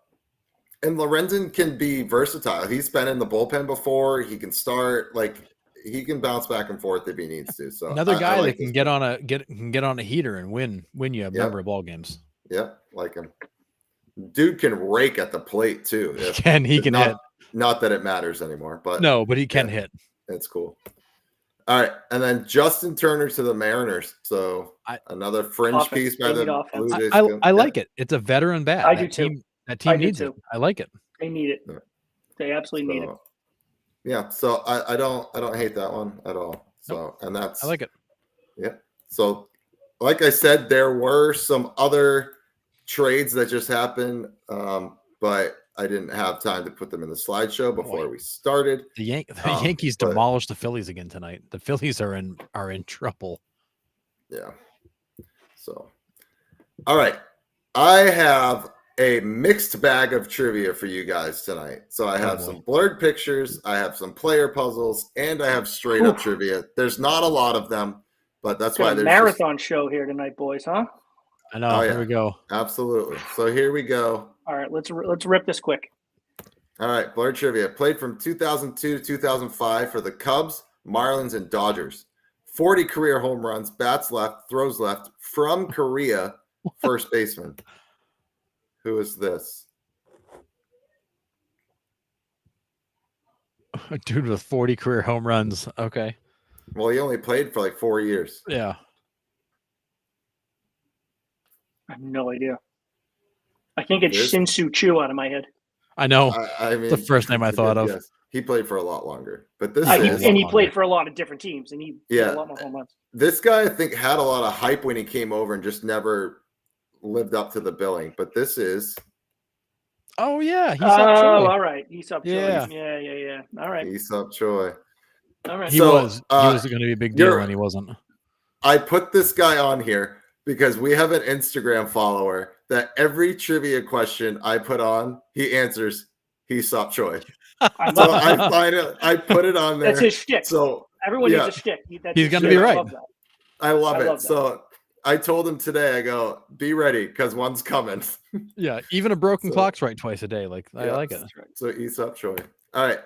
And Lorenzen can be versatile. He's been in the bullpen before. He can start, like, he can bounce back and forth if he needs to. So another guy that can get on a heater and win you a number of ball games. Yep, like him. Dude can rake at the plate too. He can hit. Not that it matters anymore, but no, but he can hit. It's cool. All right, and then Justin Turner to the Mariners. So another fringe piece by the Blue Jays. I like it. It's a veteran bat. I do too. That team needs it. I like it. They need it. Yeah. They absolutely need it. Yeah, so I don't hate that one at all. So and that's I like it. Yeah. So like I said, there were some other trades that just happened, but I didn't have time to put them in the slideshow before we started. The Yankees demolished the Phillies again tonight. The Phillies are in trouble. Yeah. So, all right, I have a mixed bag of trivia for you guys tonight. So I have some blurred pictures, I have some player puzzles, and I have straight up trivia. There's not a lot of them, but that's why there's a marathon show here tonight, boys, huh? I know. Here we go. Absolutely. So here we go. All right, let's rip this quick. All right, blurred trivia. Played from 2002 to 2005 for the Cubs, Marlins, and Dodgers. 40 career home runs, bats left, throws left, from Korea, first baseman. Who is this? A dude with 40 career home runs. Okay. Well, he only played for like 4 years. Yeah. I have no idea. I can't get Shin-Soo Choo out of my head. I know. I mean, the first name I thought of. Yes. He played for a lot longer, but he played for a lot of different teams, and he had a lot more home runs. This guy, I think, had a lot of hype when he came over and just never lived up to the billing. But this is. Oh yeah, all right, Heesop Choi. Yeah. All right, Heesop Choi. All right, he was going to be a big deal, and he wasn't. I put this guy on here because we have an Instagram follower that every trivia question I put on, he answers Heesop Choi. I put it on there. That's his shtick. So everyone needs a shtick. He's going to be right. I love it. So I told him today, I go, be ready because one's coming. Yeah, even a broken clock's right twice a day. Like I like it. Right. So Heesop Choi. All right.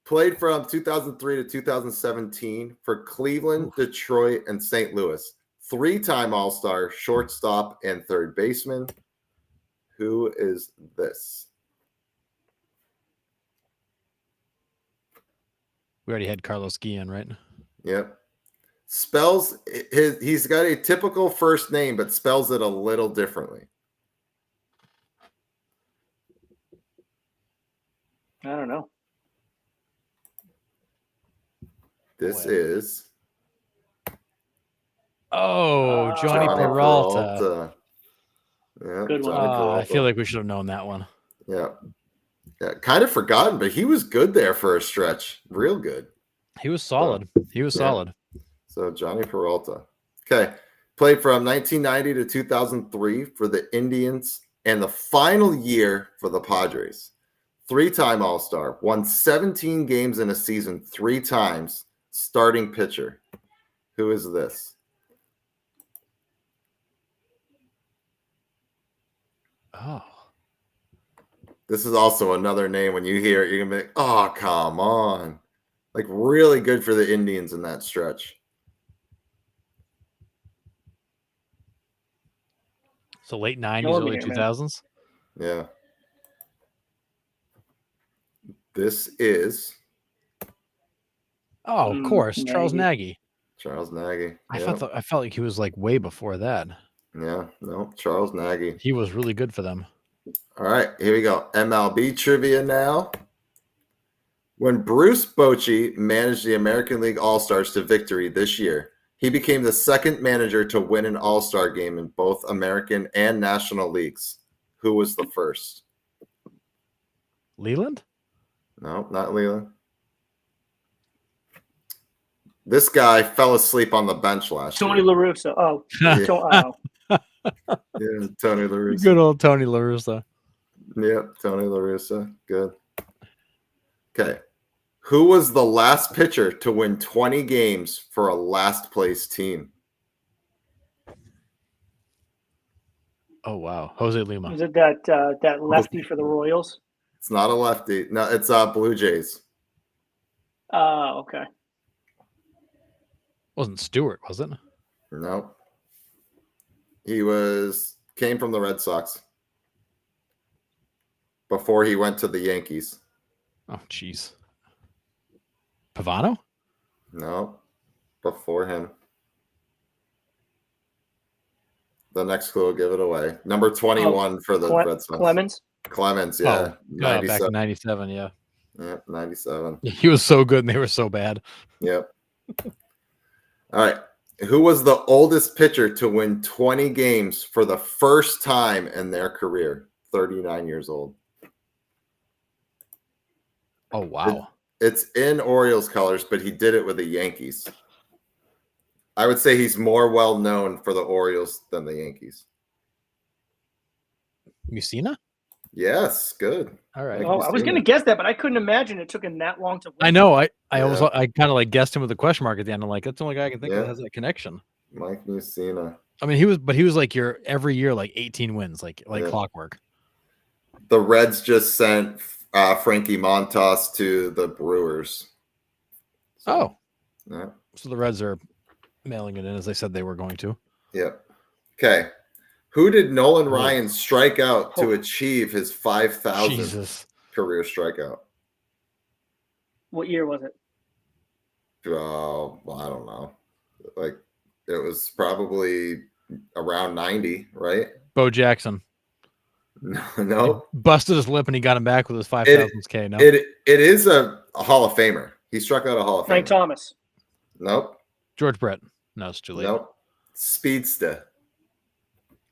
Played from 2003 to 2017 for Cleveland, Detroit, and St. Louis. 3-time All-Star, shortstop, and third baseman. Who is this? We already had Carlos Guillen, right? Yep. He's got a typical first name, but spells it a little differently. I don't know. This Boy. is Oh, Johnny Johnny Peralta. Yeah, Good one. Johnny Peralta. I feel like we should have known that one. Yeah. Kind of forgotten, but he was good there for a stretch. Real good. He was solid. He was solid. So Johnny Peralta. Okay. Played from 1990 to 2003 for the Indians and the final year for the Padres. 3-time All-Star. Won 17 games in a season 3 times. Starting pitcher. Who is this? Oh. This is also another name. When you hear it, you're going to be like, oh, come on. Like, really good for the Indians in that stretch. So late 90s, Norman early here, man. 2000s? Yeah. This is Oh, of course. Nagy. Charles Nagy. Charles Nagy. I Yeah. felt like he was like way before that. Yeah. No, Charles Nagy. He was really good for them. All right, here we go. MLB trivia now. When Bruce Bochy managed the American League All-Stars to victory this year, he became the second manager to win an All-Star game in both American and National Leagues. Who was the first? Leland? No, not Leland. This guy fell asleep on the bench last Tony year. La Russa. Oh, Yeah. oh. Tony La Russa. Good old Tony La Russa. Yep, Tony La Russa. Good. Okay. Who was the last pitcher to win 20 games for a last place team? Oh, wow. Jose Lima. Is it that lefty for the Royals? It's not a lefty. No, it's Blue Jays. Oh, okay. Wasn't Stewart, was it? No. He came from the Red Sox before he went to the Yankees. Oh, jeez. Pavano? No. Before him. The next clue will give it away. Number 21 for the Red Sox. Clemens? Yeah. Back 97. in 97, yeah. Yep, 97. He was so good and they were so bad. Yep. All right. Who was the oldest pitcher to win 20 games for the first time in their career? 39 years old. Oh, wow. It's in Orioles colors, but he did it with the Yankees. I would say he's more well known for the Orioles than the Yankees. Musina? Yes, good. All right. Oh, I was going to guess that, but I couldn't imagine it took him that long to win. I know. I Yeah. kind of like guessed him with a question mark at the end. I'm like, that's the only guy I can think of Yeah. that has that connection. Mike Mussina. I mean, he was like your every year, like 18 wins, like Yeah. clockwork. The Reds just sent Frankie Montas to the Brewers. Oh, Yeah. so the Reds are mailing it in as they said they were going to. Yep. Okay. Who did Nolan Ryan strike out to achieve his 5,000th Jesus. career strikeout? What year was it? Oh, well, I don't know. Like, it was probably around 90, right? Bo Jackson. No. Busted his lip and he got him back with his 5,000th K. No. It is a Hall of Famer. He struck out a Hall of Famer. Frank Thomas. Nope. George Brett. No, it's too late. Nope. Speedster.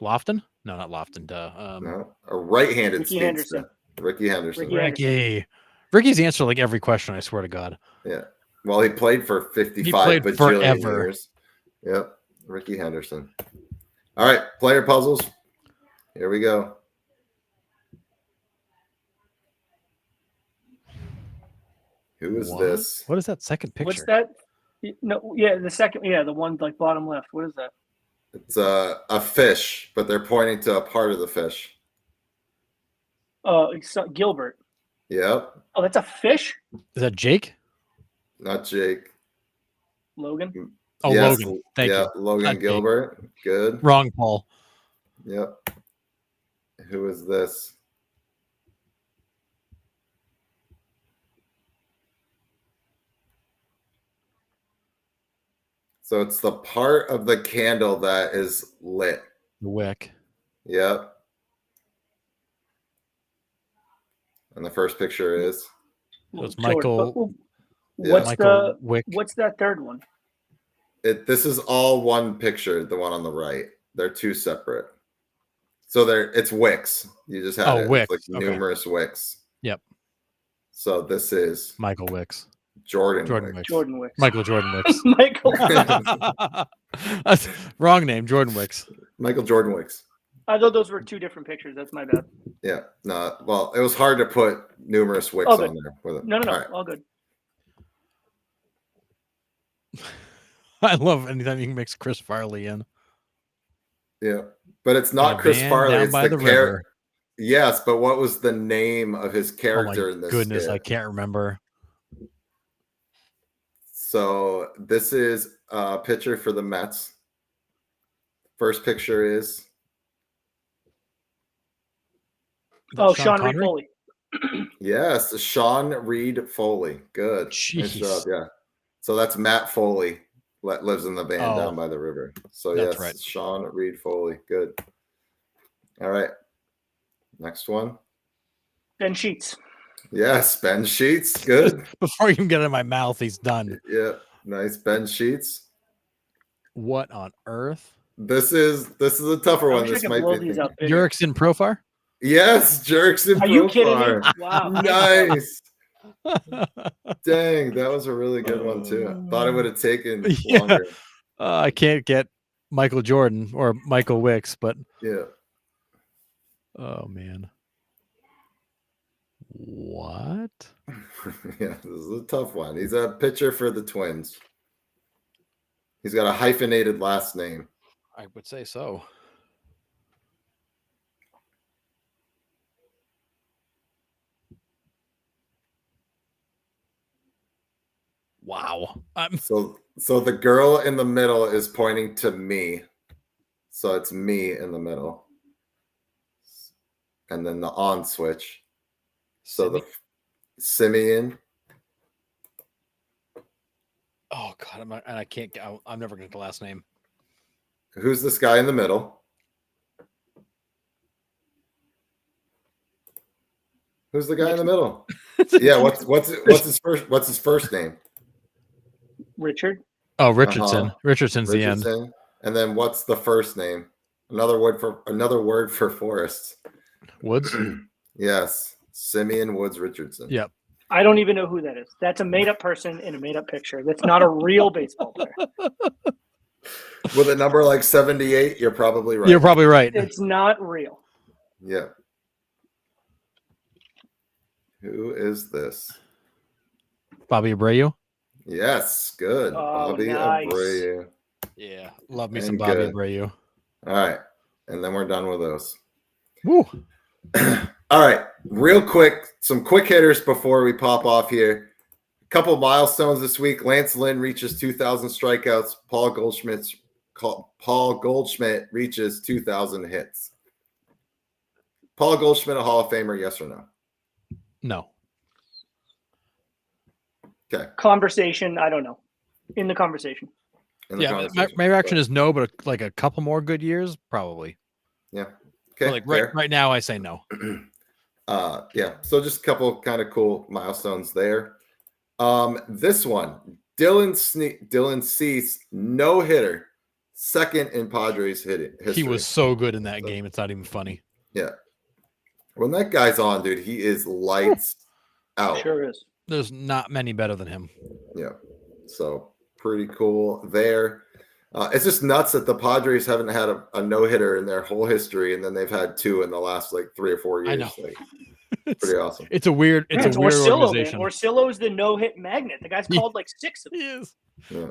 Lofton? No, not Lofton. No. A right-handed Ricky speedster. Henderson. Ricky Henderson. Ricky. Ricky's answered like every question, I swear to God. Yeah. Well, he played for 55 He played bajillion forever. years. Yep. Ricky Henderson. All right. Player puzzles. Here we go. Who is this? What is that second picture? What's that? No, yeah, the second, the one like bottom left. What is that? It's a fish, but they're pointing to a part of the fish. It's Gilbert. Yep. Oh, that's a fish? Is that Jake? Not Jake. Logan? Oh, Yes, Logan. Thank you. Logan Not Jake. Gilbert. Good. Wrong, Paul. Yep. Who is this? So it's the part of the candle that is lit. The wick. Yep. And the first picture is So it's Jordan, Michael. What's Michael Wick. what's that third one? this is all one picture, the one on the right. They're two separate. So it's wicks. You just had it. Wicks. It's like Okay. numerous wicks. Yep. So this is Michael Wicks. Jordan Wicks. Jordan Wicks. Michael Jordan Wicks. Michael. That's wrong name. Jordan Wicks. Michael Jordan Wicks. I thought those were two different pictures. That's my bad. Yeah. No. Well, it was hard to put numerous wicks Oh, good. on there. With it. No. All right. All good. I love anytime you can mix Chris Farley in. Yeah, but it's not A Chris van Farley. down It's by the the character. river. Yes, but what was the name of his Oh character my in this? goodness, skit? I can't remember. So this is a picture for the Mets. First picture is Sean Reed Connery? Foley. yes, Sean Reed Foley. Good. Nice Jeez. job. Yeah. So that's Matt Foley. Lives in the van Oh, down by the river. So that's yes, right. Sean Reed Foley. Good. All right. Next one. Ben Sheets. Yes, Ben Sheets. Good. Before you can get it in my mouth, he's done. Yeah. Nice Ben Sheets. What on earth? This is a tougher I one. wish I This could might blow be. these up bigger. Jurickson Profar? Yes, Jerks and Are you kidding me? Profar. Wow. Nice. Dang, that was a really good one too. Thought it would have taken Yeah. longer. I can't get Michael Jordan or Michael Wicks, but Yeah. oh man. What? Yeah, this is a tough one. He's a pitcher for the Twins. He's got a hyphenated last name. I would say so. Wow. So the girl in the middle is pointing to me. So it's me in the middle. And then the on switch. So the Simeon. Oh God, I can't. I'm never gonna get the last name. Who's this guy in the middle? Who's the guy in the middle? Yeah, what's his first name? Richard. Oh, Richardson. Uh-huh. Richardson's the end. Richardson. And then what's the first name? Another word for Forrest. Woods. Yes, Simeon Woods Richardson. Yep. I don't even know who that is. That's a made-up person in a made-up picture. That's not a real baseball player. With a number like 78, you're probably right. You're probably right. It's not real. Yeah. Who is this? Bobby Abreu. Yes, good. Oh, Bobby nice. Abreu. Yeah, love me And some Bobby good. Abreu. All right, and then we're done with those. Woo. All right, real quick, some quick hitters before we pop off here. A couple milestones this week. Lance Lynn reaches 2,000 strikeouts. Paul Goldschmidt reaches 2,000 hits. Paul Goldschmidt, a Hall of Famer, yes or no? No. Okay. Conversation. I don't know. In the conversation. In the Yeah, conversation. my reaction is no, but like a couple more good years, probably. Yeah. So Okay. like fair. right now, I say no. Yeah. So just a couple kind of cool milestones there. This one, Dylan Cease, no hitter, second in Padres history. He was so good in that game. It's not even funny. Yeah. When that guy's on, dude, he is lights out. Sure is. There's not many better than him. Yeah. So pretty cool there. It's just nuts that the Padres haven't had a no-hitter in their whole history, and then they've had two in the last like 3 or 4 years. I know. Like, It's pretty awesome. a weird. It's a weird Orsillo, organization. man. Orsillo's the no-hit magnet. The guy's called like 6 of them. He is. Yeah.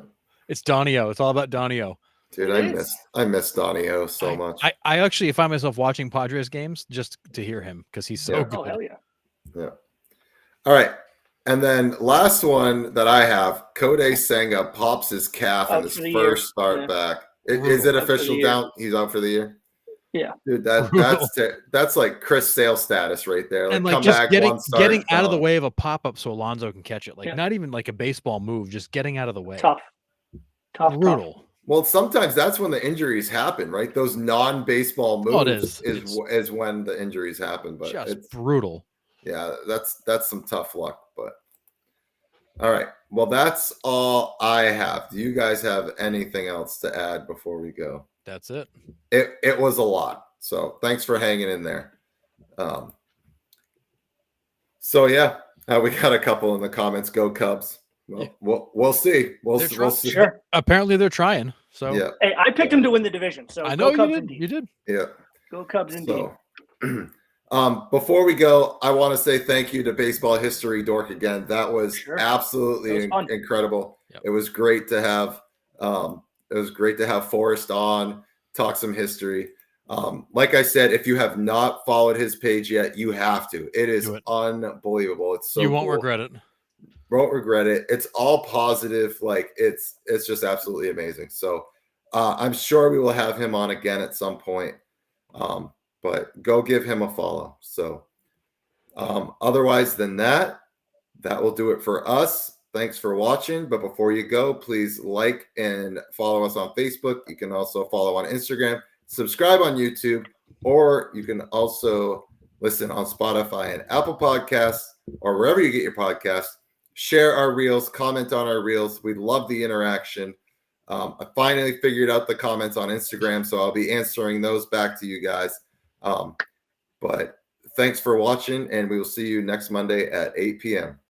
It's Donio. It's all about Donio. Dude, It is. I miss Donio so much. I actually find myself watching Padres games just to hear him because he's so Yeah. good. Oh, hell yeah. Yeah. All right. And then last one that I have, Kodai Senga pops his calf Out in his for the first year. start Yeah. back. Is it Out for the official year. down? He's out for the year? Yeah. Dude, that's like Chris Sale status right there. And come like just back, getting one start, getting out of the gone. way of a pop up so Alonso can catch it. Like Yeah. not even like a baseball move, just getting out of the way. Tough. Tough. Brutal. Well, sometimes that's when the injuries happen, right? Those non-baseball moves Oh, it is. is when the injuries happen. But Just it's brutal. yeah, that's some tough luck. But all right, well, that's all I have. Do you guys have anything else to add before we go? That's it. It was a lot, so thanks for hanging in there. So yeah, we got a couple in the comments. Go Cubs. Well, Yeah. we'll see. We'll They're see. Sure. Apparently they're trying. So Yeah, Hey, I picked them to win the division. So I know go Cubs you did. indeed. You did. yeah. Go Cubs indeed. So, before we go, I want to say thank you to Baseball History Dork again. That was Sure. absolutely That was fun. incredible. Yep. It was great to have. Forrest on, talk some history. Like I said, if you have not followed his page yet, you have to. It is Do it. unbelievable. It's so you won't cool. regret it. Won't regret it. It's all positive. Like it's just absolutely amazing. So I'm sure we will have him on again at some point. But go give him a follow. So otherwise than that will do it for us. Thanks for watching. But before you go, please like and follow us on Facebook. You can also follow on Instagram, subscribe on YouTube, or you can also listen on Spotify and Apple Podcasts or wherever you get your podcasts. Share our reels, comment on our reels. We love the interaction. I finally figured out the comments on Instagram, so I'll be answering those back to you guys. But thanks for watching, and we will see you next Monday at 8 p.m.